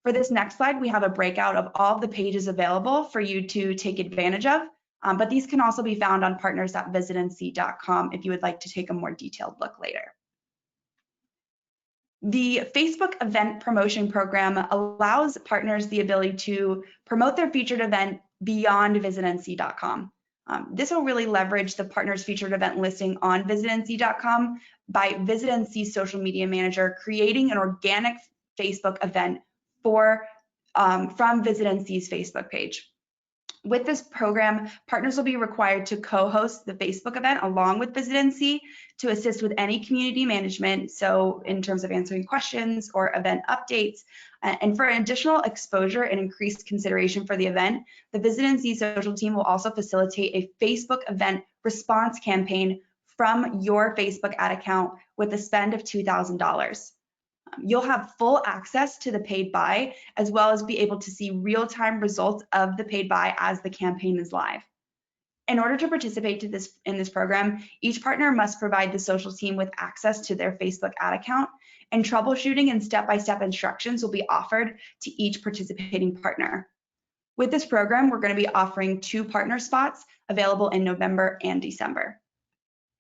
For this next slide, we have a breakout of all the pages available for you to take advantage of, but these can also be found on partners.visitnc.com if you would like to take a more detailed look later. The Facebook event promotion program allows partners the ability to promote their featured event beyond VisitNC.com. This will really leverage the partner's featured event listing on VisitNC.com by VisitNC's social media manager creating an organic Facebook event from VisitNC's Facebook page. With this program, partners will be required to co-host the Facebook event along with VisitNC to assist with any community management, so in terms of answering questions or event updates. And for additional exposure and increased consideration for the event, the VisitNC social team will also facilitate a Facebook event response campaign from your Facebook ad account with a spend of $2,000. You'll have full access to the paid buy, as well as be able to see real-time results of the paid buy as the campaign is live. In order to participate in this program, each partner must provide the social team with access to their Facebook ad account, and troubleshooting and step-by-step instructions will be offered to each participating partner. With this program, we're going to be offering 2 partner spots available in November and December.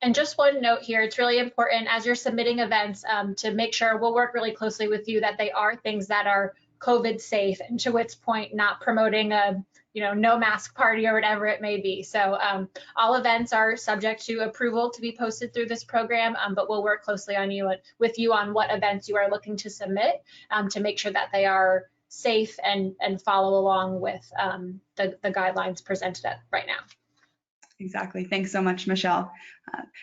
And just one note here, it's really important as you're submitting events to make sure we'll work really closely with you that they are things that are COVID safe, and to Whit's point, not promoting a no mask party or whatever it may be. So all events are subject to approval to be posted through this program, but we'll work closely with you on what events you are looking to submit to make sure that they are safe and follow along with the guidelines presented right now. Exactly. Thanks so much, Michelle.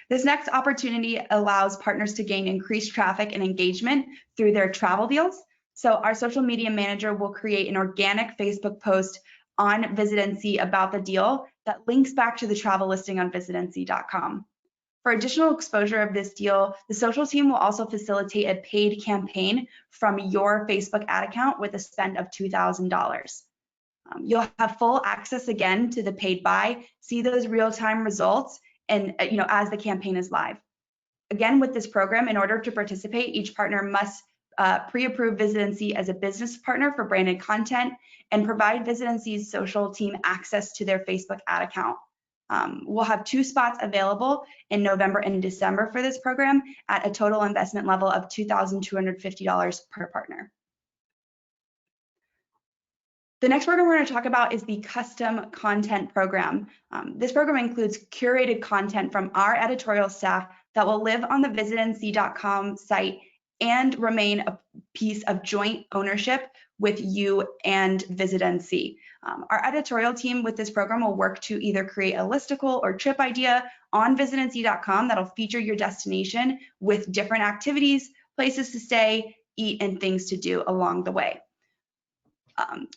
This next opportunity allows partners to gain increased traffic and engagement through their travel deals. So our social media manager will create an organic Facebook post on VisitNC about the deal that links back to the travel listing on VisitNC.com. For additional exposure of this deal, the social team will also facilitate a paid campaign from your Facebook ad account with a spend of $2,000. You'll have full access again to the paid buy, see those real-time results, and as the campaign is live. Again, with this program, in order to participate, each partner must pre-approve VisitNC as a business partner for branded content, and provide VisitNC's social team access to their Facebook ad account. We'll have 2 spots available in November and December for this program at a total investment level of $2,250 per partner. The next program we're going to talk about is the Custom Content Program. This program includes curated content from our editorial staff that will live on the VisitNC.com site and remain a piece of joint ownership with you and VisitNC. Our editorial team with this program will work to either create a listicle or trip idea on VisitNC.com that'll feature your destination with different activities, places to stay, eat, and things to do along the way.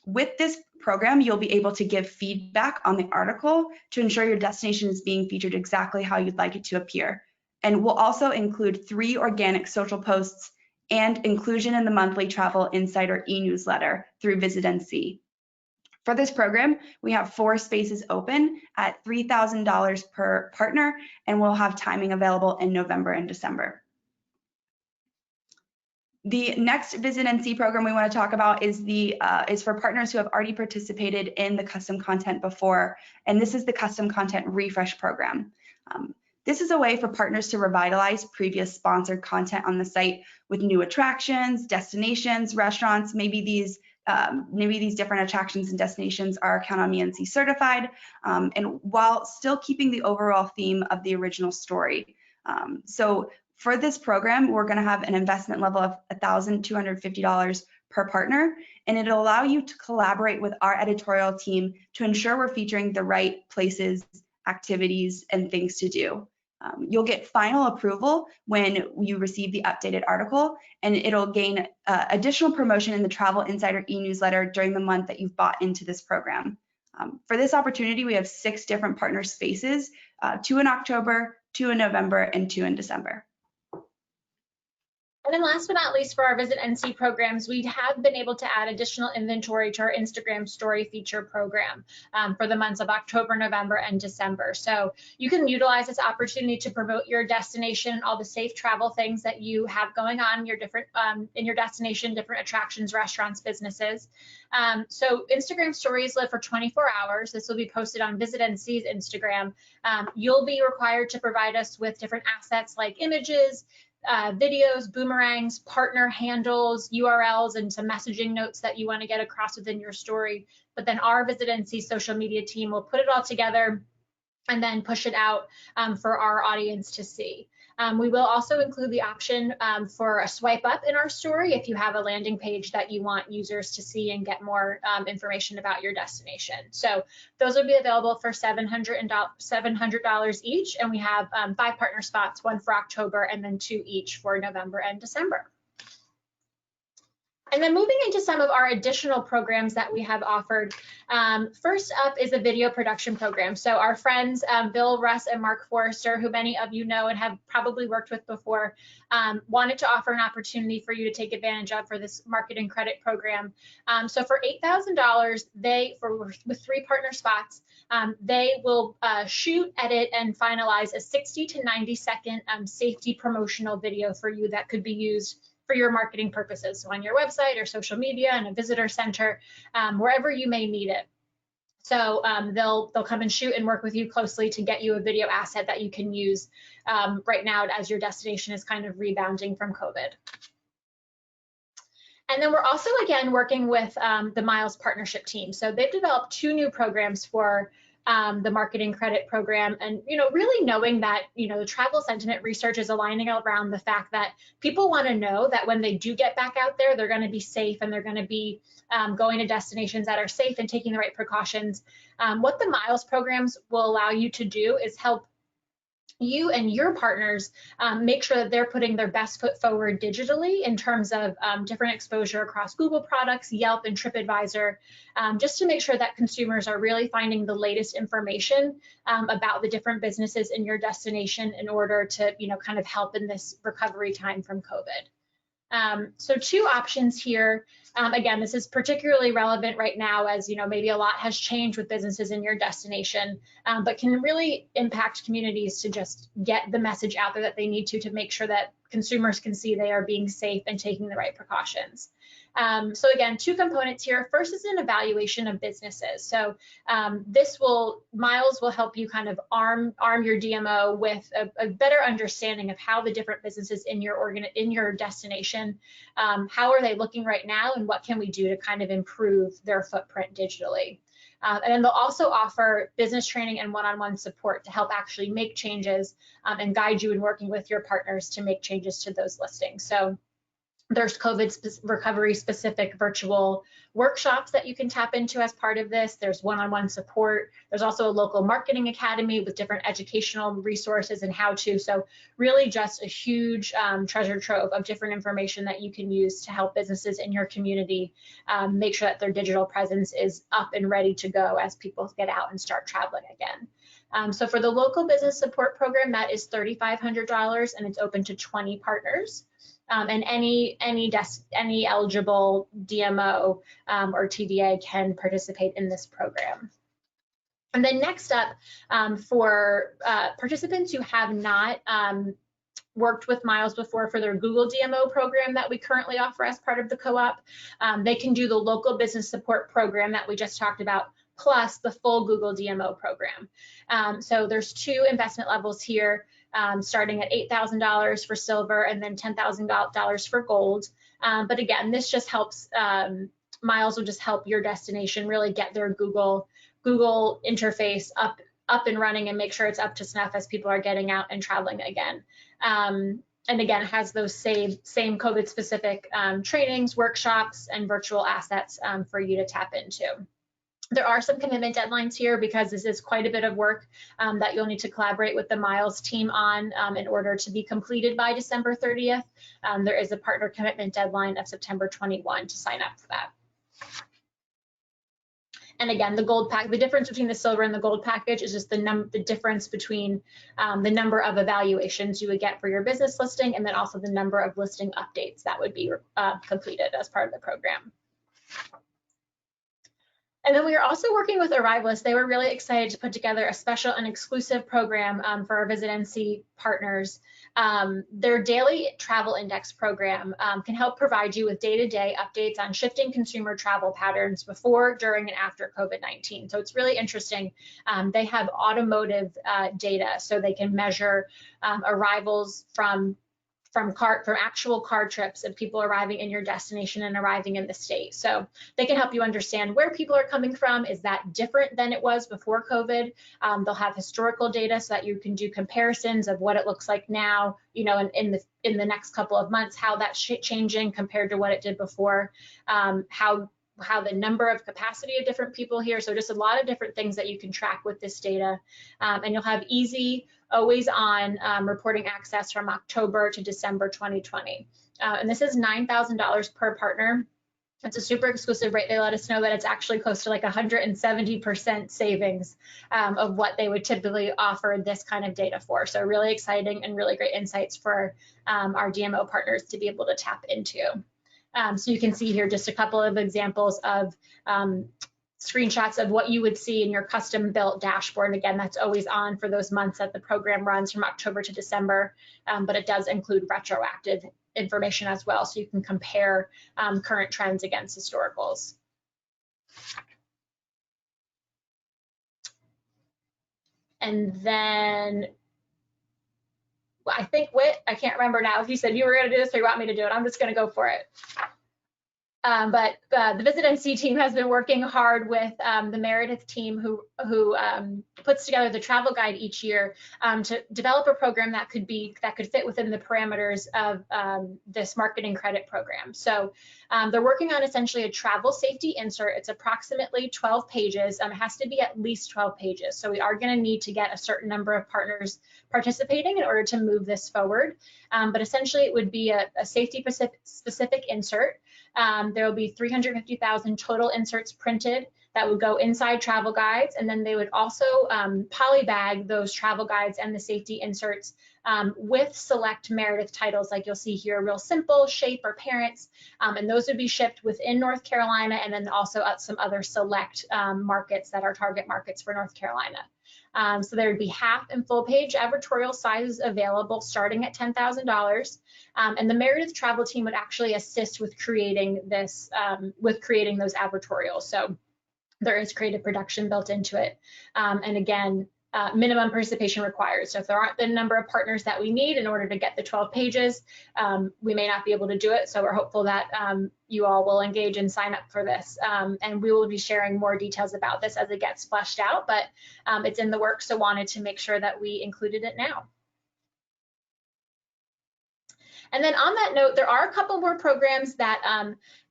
With this program, you'll be able to give feedback on the article to ensure your destination is being featured exactly how you'd like it to appear. And we'll also include 3 organic social posts and inclusion in the monthly Travel Insider e-newsletter through VisitNC. For this program, we have 4 spaces open at $3,000 per partner, and we'll have timing available in November and December. The next VisitNC program we want to talk about is for partners who have already participated in the custom content before, and this is the Custom Content Refresh Program. This is a way for partners to revitalize previous sponsored content on the site with new attractions, destinations, restaurants. Maybe these different attractions and destinations are Count on Me NC certified, and while still keeping the overall theme of the original story. So for this program, we're going to have an investment level of $1,250 per partner, and it'll allow you to collaborate with our editorial team to ensure we're featuring the right places, activities, and things to do. You'll get final approval when you receive the updated article, and it'll gain additional promotion in the Travel Insider e-newsletter during the month that you've bought into this program. For this opportunity, we have 6 different partner spaces, 2 in October, 2 in November, and 2 in December. And then last but not least, for our VisitNC programs, we have been able to add additional inventory to our Instagram story feature program for the months of October, November, and December. So you can utilize this opportunity to promote your destination, all the safe travel things that you have going on in your destination, different attractions, restaurants, businesses. So Instagram stories live for 24 hours. This will be posted on VisitNC's Instagram. You'll be required to provide us with different assets like images, videos, boomerangs, partner handles, URLs, and some messaging notes that you want to get across within your story. But then our VisitNC social media team will put it all together and then push it out for our audience to see. We will also include the option for a swipe up in our story if you have a landing page that you want users to see and get more information about your destination. So those will be available for $700 each, and we have 5 partner spots, 1 for October and then 2 each for November and December. And then moving into some of our additional programs that we have offered. First up is a video production program. So our friends, Bill, Russ, and Mark Forrester, who many of you know and have probably worked with before, wanted to offer an opportunity for you to take advantage of for this marketing credit program. So for $8,000, with 3 partner spots, they will shoot, edit, and finalize a 60 to 90 second safety promotional video for you that could be used for your marketing purposes, so on your website or social media and a visitor center, wherever you may need it. So they'll come and shoot and work with you closely to get you a video asset that you can use right now as your destination is kind of rebounding from COVID. And then we're also, again, working with the Miles Partnership team. So they've developed 2 new programs for the marketing credit program, and really knowing that the travel sentiment research is aligning around the fact that people want to know that when they do get back out there, they're going to be safe and they're going to be going to destinations that are safe and taking the right precautions. What the Miles programs will allow you to do is help you and your partners make sure that they're putting their best foot forward digitally in terms of different exposure across Google products, Yelp, and TripAdvisor, just to make sure that consumers are really finding the latest information about the different businesses in your destination in order to, kind of help in this recovery time from COVID. So 2 options here. Again, this is particularly relevant right now as, maybe a lot has changed with businesses in your destination, but can really impact communities to just get the message out there that they need to make sure that consumers can see they are being safe and taking the right precautions. So again, two components here. First is an evaluation of businesses. So Miles will help you kind of arm your DMO with a better understanding of how the different businesses in your destination, how are they looking right now, and what can we do to kind of improve their footprint digitally. And then they'll also offer business training and one-on-one support to help actually make changes and guide you in working with your partners to make changes to those listings. So there's COVID recovery specific virtual workshops that you can tap into as part of this. There's one-on-one support. There's also a local marketing academy with different educational resources and how-to. So really just a huge treasure trove of different information that you can use to help businesses in your community make sure that their digital presence is up and ready to go as people get out and start traveling again. So for the local business support program, that is $3,500 and it's open to 20 partners. And any eligible DMO or TDA can participate in this program. And then next up, for participants who have not worked with Miles before for their Google DMO program that we currently offer as part of the CoOp, they can do the local business support program that we just talked about, plus the full Google DMO program. So there's two investment levels here. Starting at $8,000 for silver and then $10,000 for gold. But again, this just helps, Miles will just help your destination really get their Google interface up and running and make sure it's up to snuff as people are getting out and traveling again. And again, has those same COVID specific trainings, workshops, and virtual assets for you to tap into. There are some commitment deadlines here because this is quite a bit of work that you'll need to collaborate with the Miles team on in order to be completed by December 30th. There is a partner commitment deadline of September 21 to sign up for that. And again, the gold pack, the difference between the silver and the gold package is just the difference between the number of evaluations you would get for your business listing and then also the number of listing updates that would be completed as part of the program. And then we are also working with Arrivalists. They were really excited to put together a special and exclusive program for our VisitNC partners. Their daily travel index program can help provide you with day-to-day updates on shifting consumer travel patterns before, during, and after COVID-19. So it's really interesting. They have automotive data, so they can measure arrivals from actual car trips of people arriving in your destination and arriving in the state. So they can help you understand where people are coming from. Is that different than it was before COVID? They'll have historical data so that you can do comparisons of what it looks like now, you know, in the next couple of months, how that's changing compared to what it did before, how the number of capacity of different people here. So just a lot of different things that you can track with this data. And you'll have easy, always on reporting access from October to December 2020. And this is $9,000 per partner. It's a super exclusive rate. They let us know that it's actually close to like 170% savings of what they would typically offer this kind of data for. So really exciting and really great insights for our DMO partners to be able to tap into. So you can see here just a couple of examples of screenshots of what you would see in your custom built dashboard. And again, that's always on for those months that the program runs from October to December, but it does include retroactive information as well. So you can compare current trends against historicals. And then I think I can't remember now if you said you were going to do this or you want me to do it. I'm just going to go for it. But the VisitNC team has been working hard with the Meredith team who puts together the travel guide each year to develop a program that could fit within the parameters of this marketing credit program. So they're working on essentially a travel safety insert. It's approximately 12 pages. It has to be at least 12 pages. So we are going to need to get a certain number of partners participating in order to move this forward. But essentially it would be a safety specific insert. There will be 350,000 total inserts printed that would go inside travel guides, and then they would also polybag those travel guides and the safety inserts with select Meredith titles, like you'll see here, Real Simple, Shape, or Parents, and those would be shipped within North Carolina, and then also some other select markets that are target markets for North Carolina. So there would be half and full page advertorial sizes available starting at $10,000. And the Meredith travel team would actually assist with creating this, those advertorials. So there is creative production built into it. And again, minimum participation required. So if there aren't the number of partners that we need in order to get the 12 pages, we may not be able to do it. So we're hopeful that you all will engage and sign up for this. And we will be sharing more details about this as it gets fleshed out, but it's in the works, so wanted to make sure that we included it now. And then on that note, there are a couple more programs that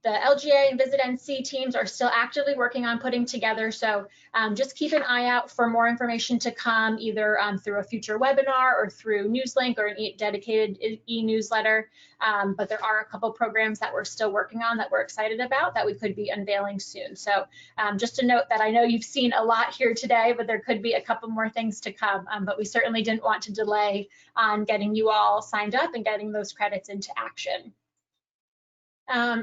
the LGA and VisitNC teams are still actively working on putting together. So just keep an eye out for more information to come, either through a future webinar or through Newslink or a dedicated e-newsletter. But there are a couple programs that we're still working on that we're excited about that we could be unveiling soon. So just to note that I know you've seen a lot here today, but there could be a couple more things to come. But we certainly didn't want to delay on getting you all signed up and getting those credits into action.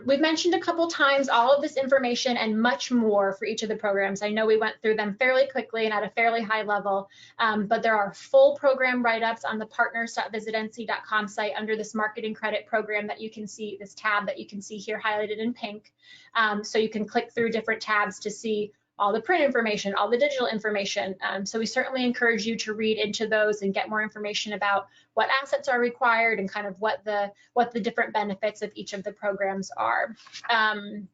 We've mentioned a couple times all of this information and much more for each of the programs. I know we went through them fairly quickly and at a fairly high level, but there are full program write-ups on the partners.visitnc.com site under this marketing credit program that you can see, this tab that you can see here highlighted in pink. So you can click through different tabs to see all the print information, all the digital information. So we certainly encourage you to read into those and get more information about what assets are required and kind of what the different benefits of each of the programs are. And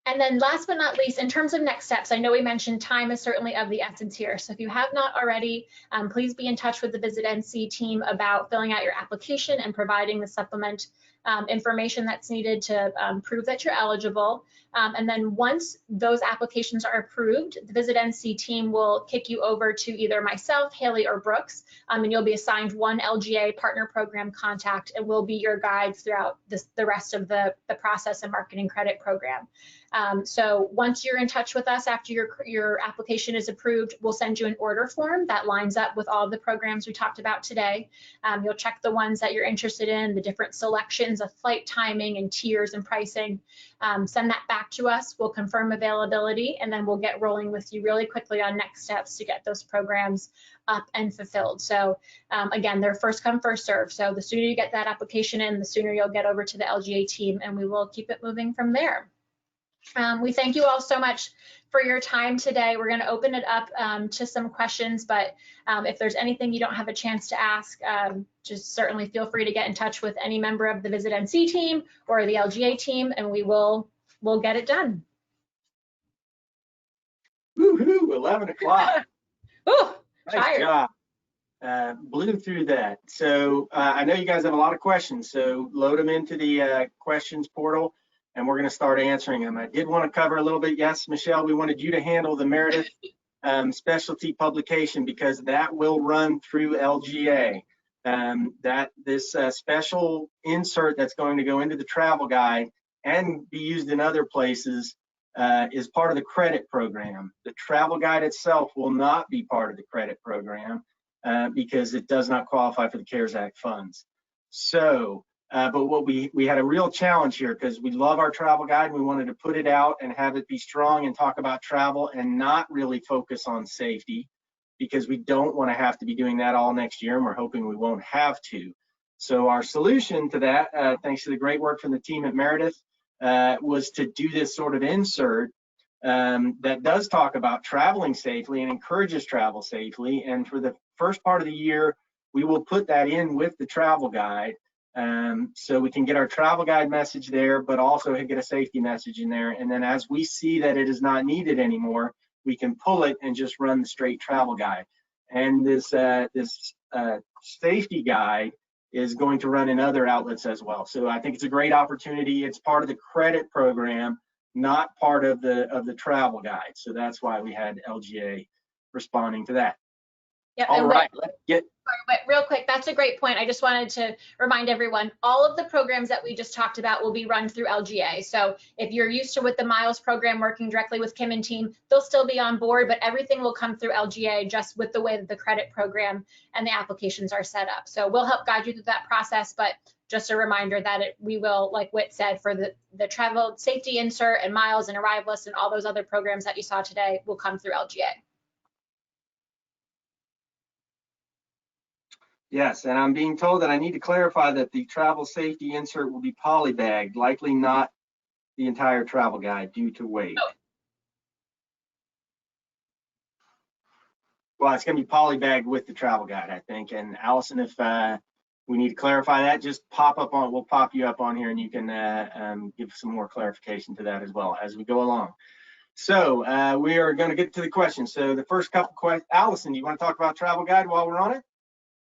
then last but not least, in terms of next steps, I know we mentioned time is certainly of the essence here. So if you have not already, please be in touch with the VisitNC team about filling out your application and providing the supplement information that's needed to prove that you're eligible. And then once those applications are approved, the VisitNC team will kick you over to either myself, Haley, or Brooks, and you'll be assigned one LGA partner program contact, and we'll be your guide throughout the rest of the process and marketing credit program. So once you're in touch with us after your application is approved, we'll send you an order form that lines up with all of the programs we talked about today. You'll check the ones that you're interested in, the different selections of flight timing and tiers and pricing. Send that back to us. We'll confirm availability, and then we'll get rolling with you really quickly on next steps to get those programs up and fulfilled. So again, they're first come, first serve. So the sooner you get that application in, the sooner you'll get over to the LGA team, and we will keep it moving from there. We thank you all so much for your time today. We're going to open it up to some questions, but if there's anything you don't have a chance to ask, just certainly feel free to get in touch with any member of the VisitNC team or the LGA team, and we'll get it done. Woohoo, 11 o'clock. Ooh, nice job. Blew through that. So I know you guys have a lot of questions, so load them into the questions portal, and we're going to start answering them. I did want to cover a little bit. Yes, Michelle, we wanted you to handle the Meredith specialty publication because that will run through LGA. This special insert that's going to go into the travel guide and be used in other places is part of the credit program. The travel guide itself will not be part of the credit program because it does not qualify for the CARES Act funds. So, but what we had a real challenge here because we love our travel guide. We wanted to put it out and have it be strong and talk about travel and not really focus on safety because we don't want to have to be doing that all next year, and we're hoping we won't have to. So our solution to that, thanks to the great work from the team at Meredith, was to do this sort of insert that does talk about traveling safely and encourages travel safely. And for the first part of the year, we will put that in with the travel guide. So we can get our travel guide message there, but also get a safety message in there. And then as we see that it is not needed anymore, we can pull it and just run the straight travel guide. And this safety guide is going to run in other outlets as well. So I think it's a great opportunity. It's part of the credit program, not part of the travel guide. So that's why we had LGA responding to that. Yep. All right, let's get. But real quick, that's a great point. I just wanted to remind everyone, all of the programs that we just talked about will be run through LGA. So if you're used to with the Miles program working directly with Kim and team, they'll still be on board, but everything will come through LGA just with the way that the credit program and the applications are set up. So we'll help guide you through that process, but just a reminder that we will, like Whit said, for the travel safety insert and Miles and Arrivalists and all those other programs that you saw today will come through LGA. Yes, and I'm being told that I need to clarify that the travel safety insert will be polybagged, likely not the entire travel guide due to weight. Oh. Well, it's going to be polybagged with the travel guide, I think. And Allison, if we need to clarify that, just we'll pop you up on here and you can give some more clarification to that as well as we go along. So we are going to get to the questions. So the first couple questions, Allison, do you want to talk about travel guide while we're on it?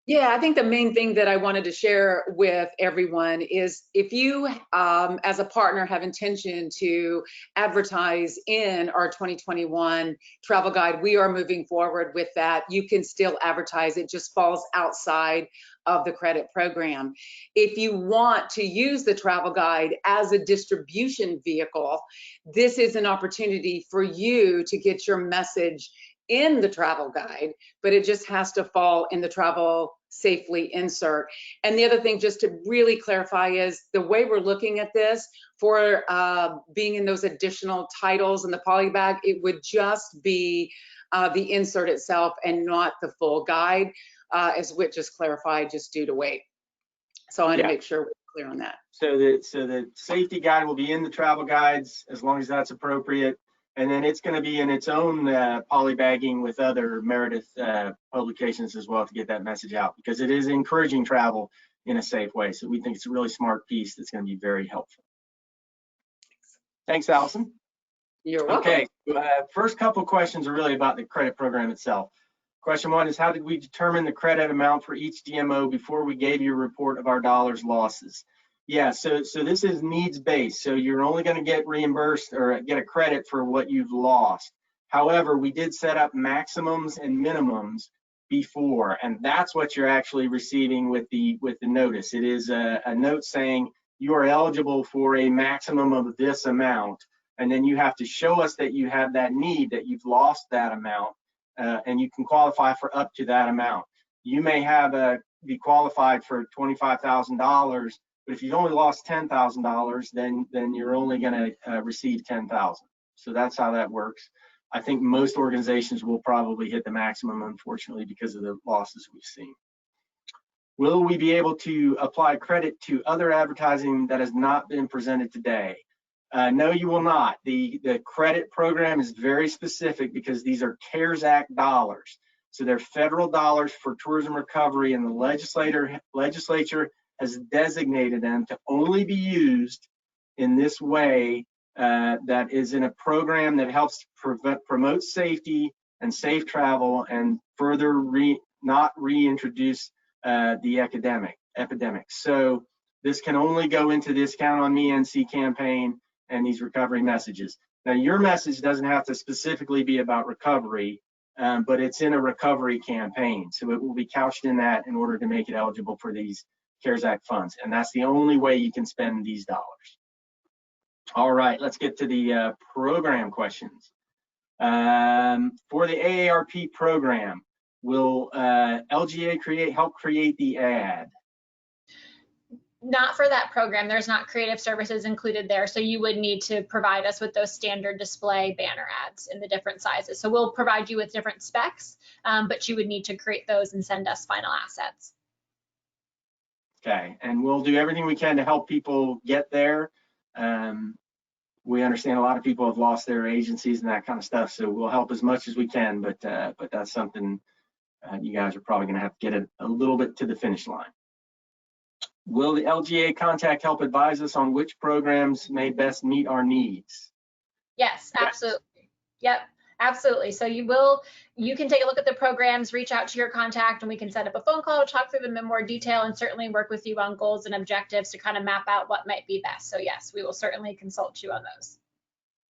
Yeah, I think the main thing that I wanted to share with everyone is if you, as a partner, have intention to advertise in our 2021 travel guide, we are moving forward with that. You can still advertise. It just falls outside of the credit program. If you want to use the travel guide as a distribution vehicle, this is an opportunity for you to get your message in the travel guide, but it just has to fall in the travel safely insert. And the other thing, just to really clarify, is the way we're looking at this for being in those additional titles in the polybag, it would just be the insert itself and not the full guide, as Whit just clarified, just due to weight. So I want to make sure we're clear on that. So the safety guide will be in the travel guides as long as that's appropriate. And then it's going to be in its own polybagging with other Meredith publications as well to get that message out, because it is encouraging travel in a safe way. So we think it's a really smart piece that's going to be very helpful. Thanks, Allison. You're welcome. Okay, first couple of questions are really about the credit program itself. Question one is, how did we determine the credit amount for each DMO before we gave you a report of our dollars losses? Yeah, so this is needs-based, so you're only going to get reimbursed or get a credit for what you've lost. However, we did set up maximums and minimums before, and that's what you're actually receiving with the notice. It is a note saying you are eligible for a maximum of this amount, and then you have to show us that you have that need, that you've lost that amount, and you can qualify for up to that amount. You may have be qualified for $25,000. But if you've only lost $10,000, then you're only going to receive $10,000. So that's how that works. I think most organizations will probably hit the maximum, unfortunately, because of the losses we've seen. Will we be able to apply credit to other advertising that has not been presented today? No, you will not. The credit program is very specific because these are CARES Act dollars. So they're federal dollars for tourism recovery, and the legislature has designated them to only be used in this way, that is in a program that helps promote safety and safe travel and further not reintroduce the epidemic. So this can only go into this Count on Me NC campaign and these recovery messages. Now, your message doesn't have to specifically be about recovery, but it's in a recovery campaign. So it will be couched in that in order to make it eligible for these CARES Act funds, and that's the only way you can spend these dollars. All right, let's get to the program questions. For the AARP program, will LGA help create the ad? Not for that program. There's not creative services included there, so you would need to provide us with those standard display banner ads in the different sizes. So we'll provide you with different specs, but you would need to create those and send us final assets. Okay, and we'll do everything we can to help people get there. We understand a lot of people have lost their agencies and that kind of stuff, so we'll help as much as we can, but that's something you guys are probably gonna have to get it a little bit to the finish line. Will the LGA contact help advise us on which programs may best meet our needs? Yes, absolutely. Yep. Absolutely. So you can take a look at the programs, reach out to your contact, and we can set up a phone call to talk through them in more detail and certainly work with you on goals and objectives to kind of map out what might be best. So yes, we will certainly consult you on those.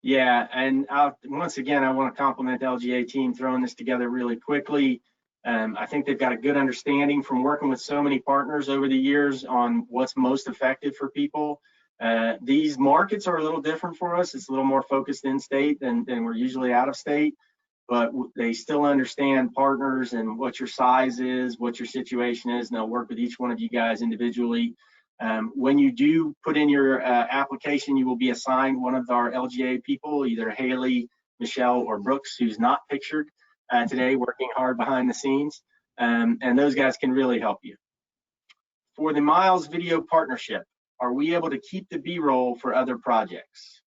Yeah, and once again, I want to compliment the LGA team throwing this together really quickly. I think they've got a good understanding from working with so many partners over the years on what's most effective for people. These markets are a little different for us. It's a little more focused in state than we're usually out of state, but they still understand partners and what your size is, what your situation is, and they'll work with each one of you guys individually. When you do put in your application, you will be assigned one of our LGA people, either Haley, Michelle, or Brooks, who's not pictured today, working hard behind the scenes, and those guys can really help you. For the Miles Video Partnership, are we able to keep the B-roll for other projects?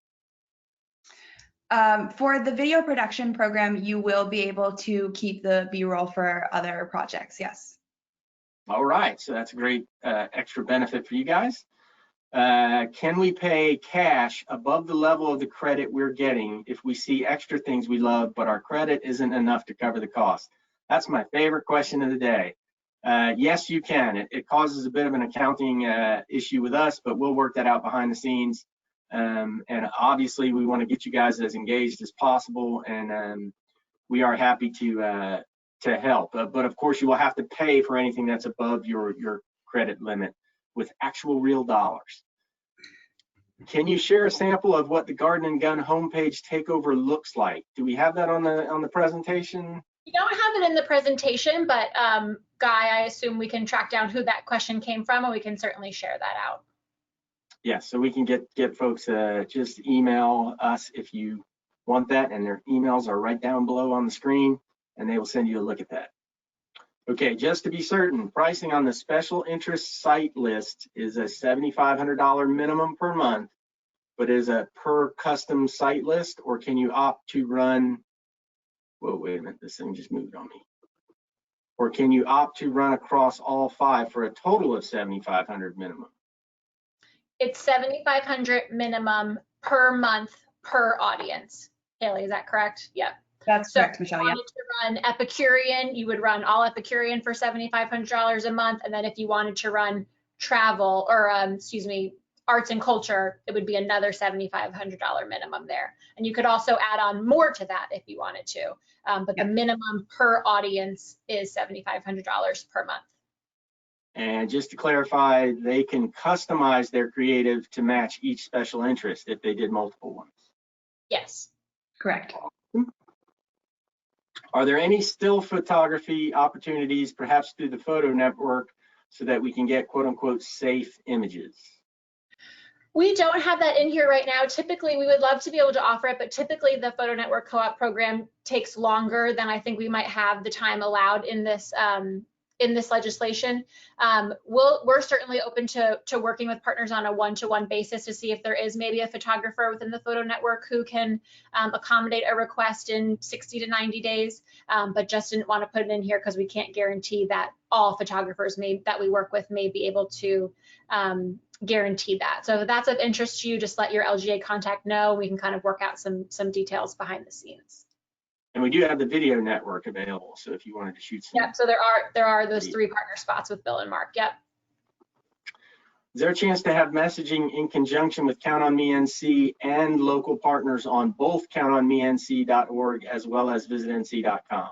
For the video production program, you will be able to keep the B-roll for other projects, yes. All right, so that's a great extra benefit for you guys. Can we pay cash above the level of the credit we're getting if we see extra things we love, but our credit isn't enough to cover the cost? That's my favorite question of the day. Yes, you can. It causes a bit of an accounting issue with us, but we'll work that out behind the scenes. And obviously, we want to get you guys as engaged as possible, and we are happy to help. But of course, you will have to pay for anything that's above your credit limit with actual real dollars. Can you share a sample of what the Garden and Gun homepage takeover looks like? Do we have that on the presentation? We don't have it in the presentation, but Guy, I assume we can track down who that question came from, and we can certainly share that out. Yeah, so we can get folks just email us if you want that, and their emails are right down below on the screen, and they will send you a look at that. Okay, just to be certain, pricing on the special interest site list is a $7,500 minimum per month, but is a per custom site list, or can you opt to run, whoa, wait a minute, this thing just moved on me. Or can you opt to run across all 5 for a total of $7,500 minimum? It's $7,500 minimum per month per audience. Haley, is that correct? Yep. That's correct, Michelle. Yeah. If you wanted to run Epicurean, you would run all Epicurean for $7,500 a month, and then if you wanted to run travel or arts and culture, it would be another $7,500 minimum there. And you could also add on more to that if you wanted to, but the minimum per audience is $7,500 per month. And just to clarify, they can customize their creative to match each special interest if they did multiple ones. Yes. Correct. Are there any still photography opportunities, perhaps through the photo network, so that we can get quote unquote safe images? We don't have that in here right now. Typically, we would love to be able to offer it, but typically the Photo Network Co-op program takes longer than I think we might have the time allowed in this legislation. We're certainly open to working with partners on a one-to-one basis to see if there is maybe a photographer within the Photo Network who can accommodate a request in 60 to 90 days, but just didn't want to put it in here because we can't guarantee that all photographers that we work with may be able to guarantee that. So if that's of interest to you, just let your LGA contact know. We can kind of work out some details behind the scenes. And we do have the video network available, so if you wanted to shoot some. Yep, so there are those 3 partner spots with Bill and Mark. Yep. Is there a chance to have messaging in conjunction with Count on Me NC and local partners on both countonmenc.org as well as VisitNC.com?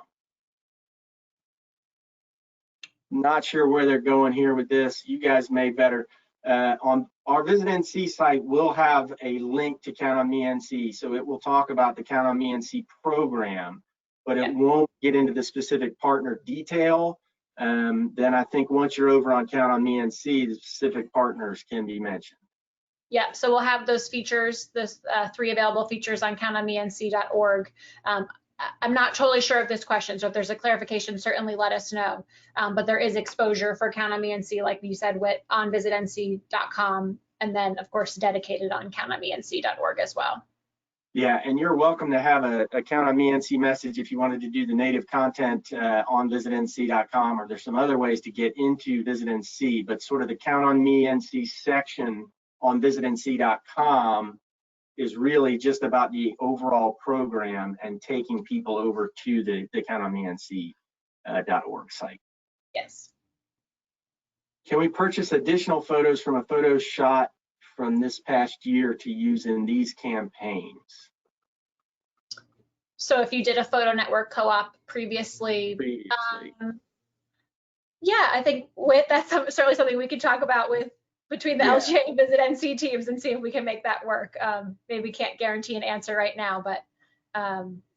Not sure where they're going here with this. You guys may better. On our VisitNC site, we'll have a link to Count on Me NC, so it will talk about the Count on Me NC program, but it won't get into the specific partner detail. Then I think once you're over on Count on Me NC, the specific partners can be mentioned. Yeah, so we'll have those features, those 3 available features on countonmenc.org. I'm not totally sure of this question, so if there's a clarification, certainly let us know. But there is exposure for Count on Me NC, like you said, on VisitNC.com, and then of course dedicated on countonmenc.org as well. Yeah, and you're welcome to have a Count on Me NC message if you wanted to do the native content on VisitNC.com, or there's some other ways to get into VisitNC, but sort of the Count on Me NC section on VisitNC.com is really just about the overall program and taking people over to the countonmenc.org site. Yes. Can we purchase additional photos from a photo shot from this past year to use in these campaigns? So if you did a photo network co-op previously, yeah, I think that's certainly something we could talk about between the LGA and VisitNC teams and see if we can make that work. Maybe we can't guarantee an answer right now, but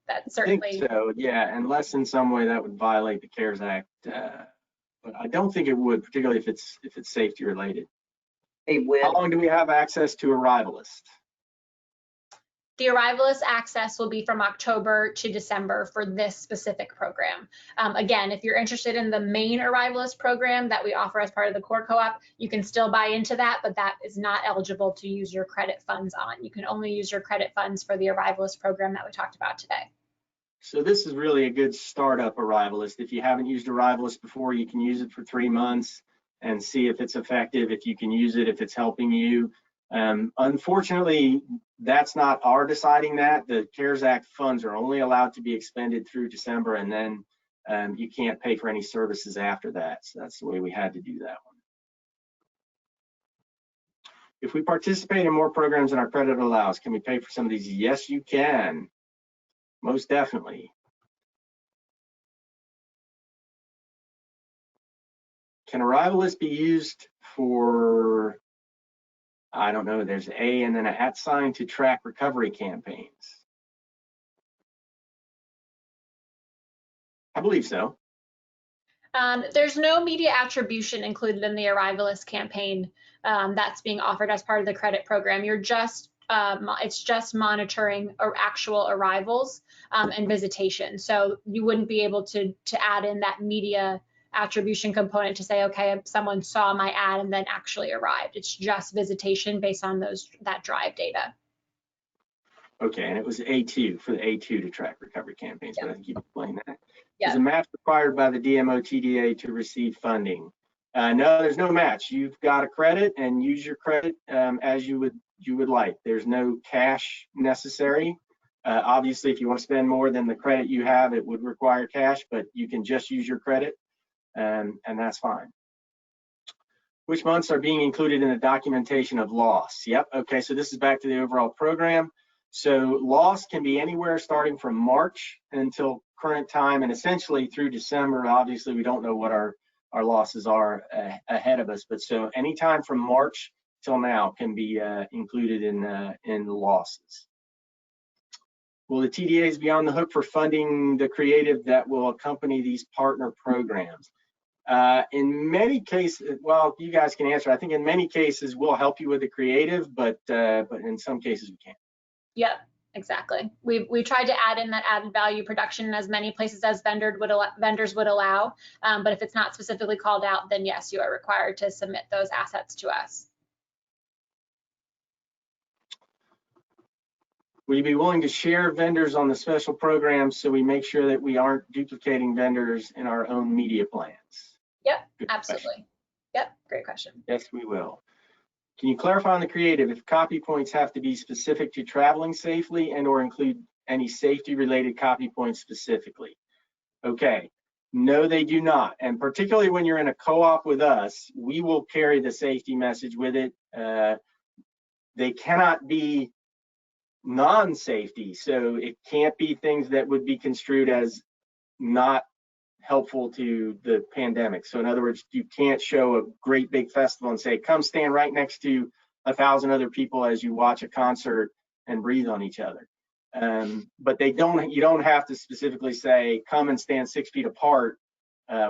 that's certainly. I think so, yeah, unless in some way that would violate the CARES Act. But I don't think it would, particularly if it's safety related. Hey, how long do we have access to Arrivalists? The Arrivalist access will be from October to December for this specific program. Again, if you're interested in the main Arrivalist program that we offer as part of the core co-op, you can still buy into that, but that is not eligible to use your credit funds on. You can only use your credit funds for the Arrivalist program that we talked about today. So this is really a good startup Arrivalist. If you haven't used Arrivalist before, you can use it for 3 months and see if it's effective, if you can use it, if it's helping you. Unfortunately, that's not our deciding that. The CARES Act funds are only allowed to be expended through December, and then you can't pay for any services after that. So that's the way we had to do that one. If we participate in more programs than our credit allows, can we pay for some of these? Yes, you can. Most definitely. Can Arrivalist be used for, I don't know, there's a and then an @ sign to track recovery campaigns? I believe so. There's no media attribution included in the Arrivalist campaign that's being offered as part of the credit program. You're just, it's just monitoring actual arrivals and visitation. So you wouldn't be able to add in that media attribution component to say, okay, someone saw my ad and then actually arrived. It's just visitation based on that drive data. Okay, and it was A2 for the A2 to track recovery campaigns, Yep. but I think you explained that. Yep. Is a match required by the DMO TDA to receive funding? No, there's no match. You've got a credit and use your credit as you would like. There's no cash necessary. Obviously, if you want to spend more than the credit you have, it would require cash, but you can just use your credit. And that's fine. Which months are being included in the documentation of loss? Yep, okay, so this is back to the overall program. So loss can be anywhere starting from March until current time and essentially through December. Obviously, we don't know what our losses are ahead of us, but so anytime from March till now can be included in the losses. Will the TDAs be on the hook for funding the creative that will accompany these partner programs? In many cases, well, you guys can answer. I think in many cases we'll help you with the creative, but in some cases we can't. Yeah, exactly. We tried to add in that added value production in as many places as vendors would allow. But if it's not specifically called out, then yes, you are required to submit those assets to us. Will you be willing to share vendors on the special programs so we make sure that we aren't duplicating vendors in our own media plans? Yep, Good absolutely. question. Yep, great question. Yes, we will. Can you clarify on the creative if copy points have to be specific to traveling safely and or include any safety related copy points specifically? Okay, no, they do not. And particularly when you're in a co-op with us, we will carry the safety message with it. They cannot be non-safety, so it can't be things that would be construed as not helpful to the pandemic. So in other words, you can't show a great big festival and say, come stand right next to 1,000 other people as you watch a concert and breathe on each other. But you don't have to specifically say, come and stand 6 feet apart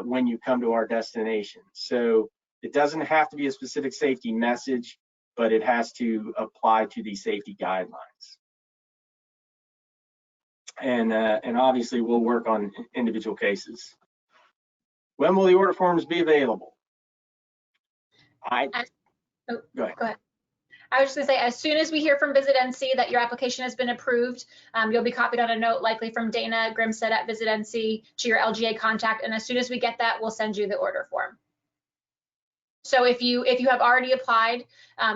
when you come to our destination. So it doesn't have to be a specific safety message, but it has to apply to these safety guidelines. And obviously we'll work on individual cases. When will the order forms be available? Go ahead. I was just gonna say, as soon as we hear from VisitNC that your application has been approved, you'll be copied on a note likely from Dana Grimstead at VisitNC to your LGA contact. And as soon as we get that, we'll send you the order form. So if you have already applied,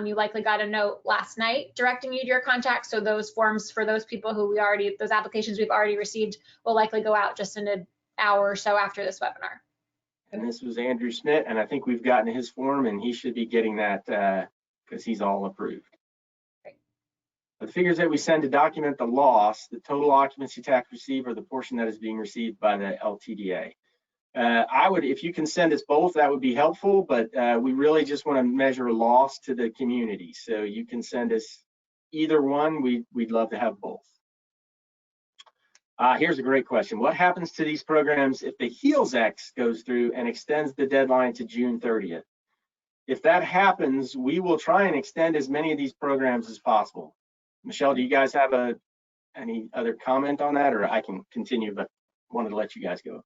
you likely got a note last night directing you to your contact. So those forms for those people who those applications we've already received will likely go out just in an hour or so after this webinar. And this was Andrew Schmidt, and I think we've gotten his form, and he should be getting that because he's all approved. Great. The figures that we send to document the loss, the total occupancy tax received, or the portion that is being received by the LTDA. I would, if you can send us both, that would be helpful, but we really just want to measure loss to the community. So you can send us either one. We'd love to have both. Here's a great question. What happens to these programs if the HEALS X goes through and extends the deadline to June 30th? If that happens, we will try and extend as many of these programs as possible. Michelle, do you guys have any other comment on that, or I can continue, but wanted to let you guys go.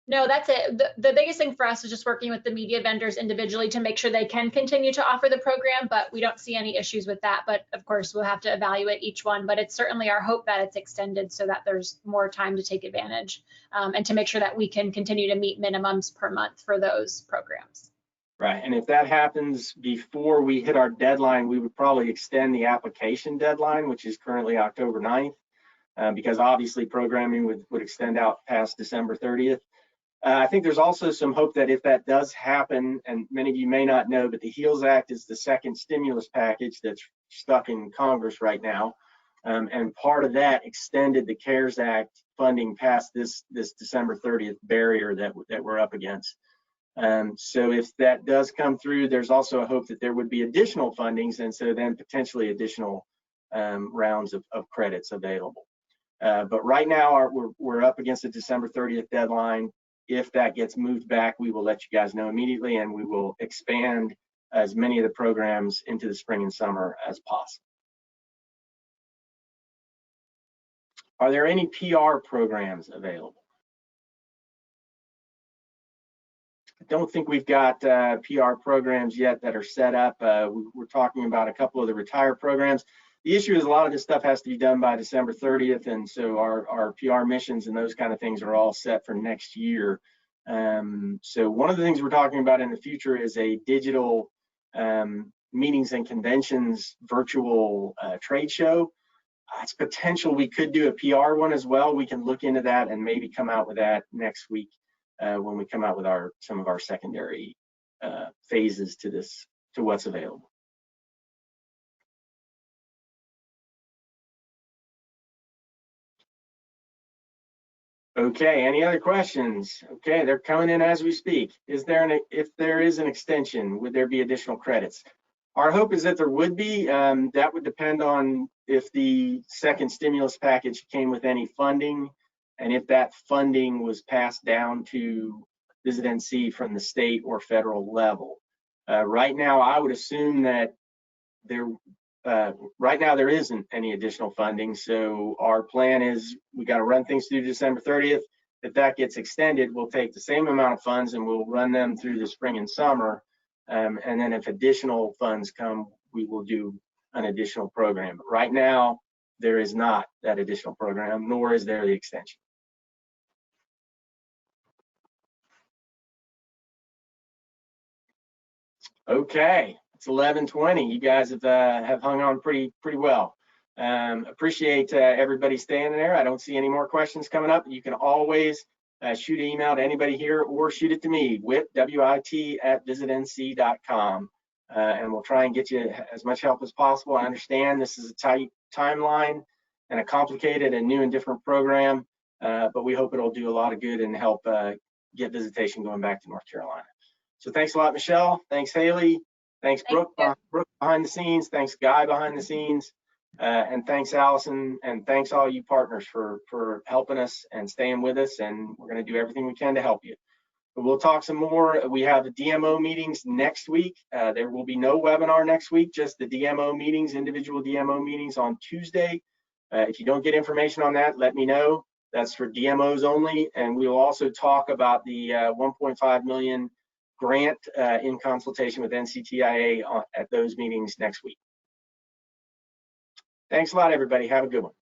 No, that's it. The biggest thing for us is just working with the media vendors individually to make sure they can continue to offer the program, but we don't see any issues with that. But of course, we'll have to evaluate each one, but it's certainly our hope that it's extended so that there's more time to take advantage and to make sure that we can continue to meet minimums per month for those programs. Right, and if that happens before we hit our deadline, we would probably extend the application deadline, which is currently October 9th, because obviously programming would extend out past December 30th. I think there's also some hope that if that does happen, and many of you may not know, but the HEALS Act is the second stimulus package that's stuck in Congress right now. And part of that extended the CARES Act funding past this December 30th barrier that we're up against. So if that does come through, there's also a hope that there would be additional fundings, and so then potentially additional rounds of credits available. But right now, we're up against the December 30th deadline. If that gets moved back, we will let you guys know immediately, and we will expand as many of the programs into the spring and summer as possible. Are there any PR programs available? I don't think we've got PR programs yet that are set up. We're talking about a couple of the retire programs. The issue is a lot of this stuff has to be done by December 30th, and so our PR missions and those kind of things are all set for next year. So one of the things we're talking about in the future is a digital meetings and conventions virtual trade show. It's potential we could do a PR one as well. We can look into that and maybe come out with that next week when we come out with some of our secondary phases to what's available. Okay, any other questions? Okay, they're coming in as we speak. If there is an extension, would there be additional credits? Our hope is that there would be. That would depend on if the second stimulus package came with any funding, and if that funding was passed down to VisitNC from the state or federal level. Right now, I would assume that right now there isn't any additional funding, so our plan is we got to run things through December 30th. If that gets extended, we'll take the same amount of funds and we'll run them through the spring and summer, and then if additional funds come, we will do an additional program. But right now, there is not that additional program, nor is there the extension. Okay. It's 11:20. You guys have hung on pretty well. Appreciate everybody staying there. I don't see any more questions coming up. You can always shoot an email to anybody here or shoot it to me, wit@visitnc.com, and we'll try and get you as much help as possible. I understand this is a tight timeline and a complicated and new and different program, but we hope it'll do a lot of good and help get visitation going back to North Carolina. So thanks a lot, Michelle. Thanks, Haley. Thanks, Brooke behind the scenes. Thanks, Guy behind the scenes. And thanks, Allison. And thanks all you partners for helping us and staying with us. And we're going to do everything we can to help you. But we'll talk some more. We have the DMO meetings next week. There will be no webinar next week, just the DMO meetings, individual DMO meetings on Tuesday. If you don't get information on that, let me know. That's for DMOs only. And we will also talk about the 1.5 million grant in consultation with NCTIA at those meetings next week. Thanks a lot, everybody. Have a good one.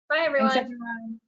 Bye, everyone. Thanks, everyone.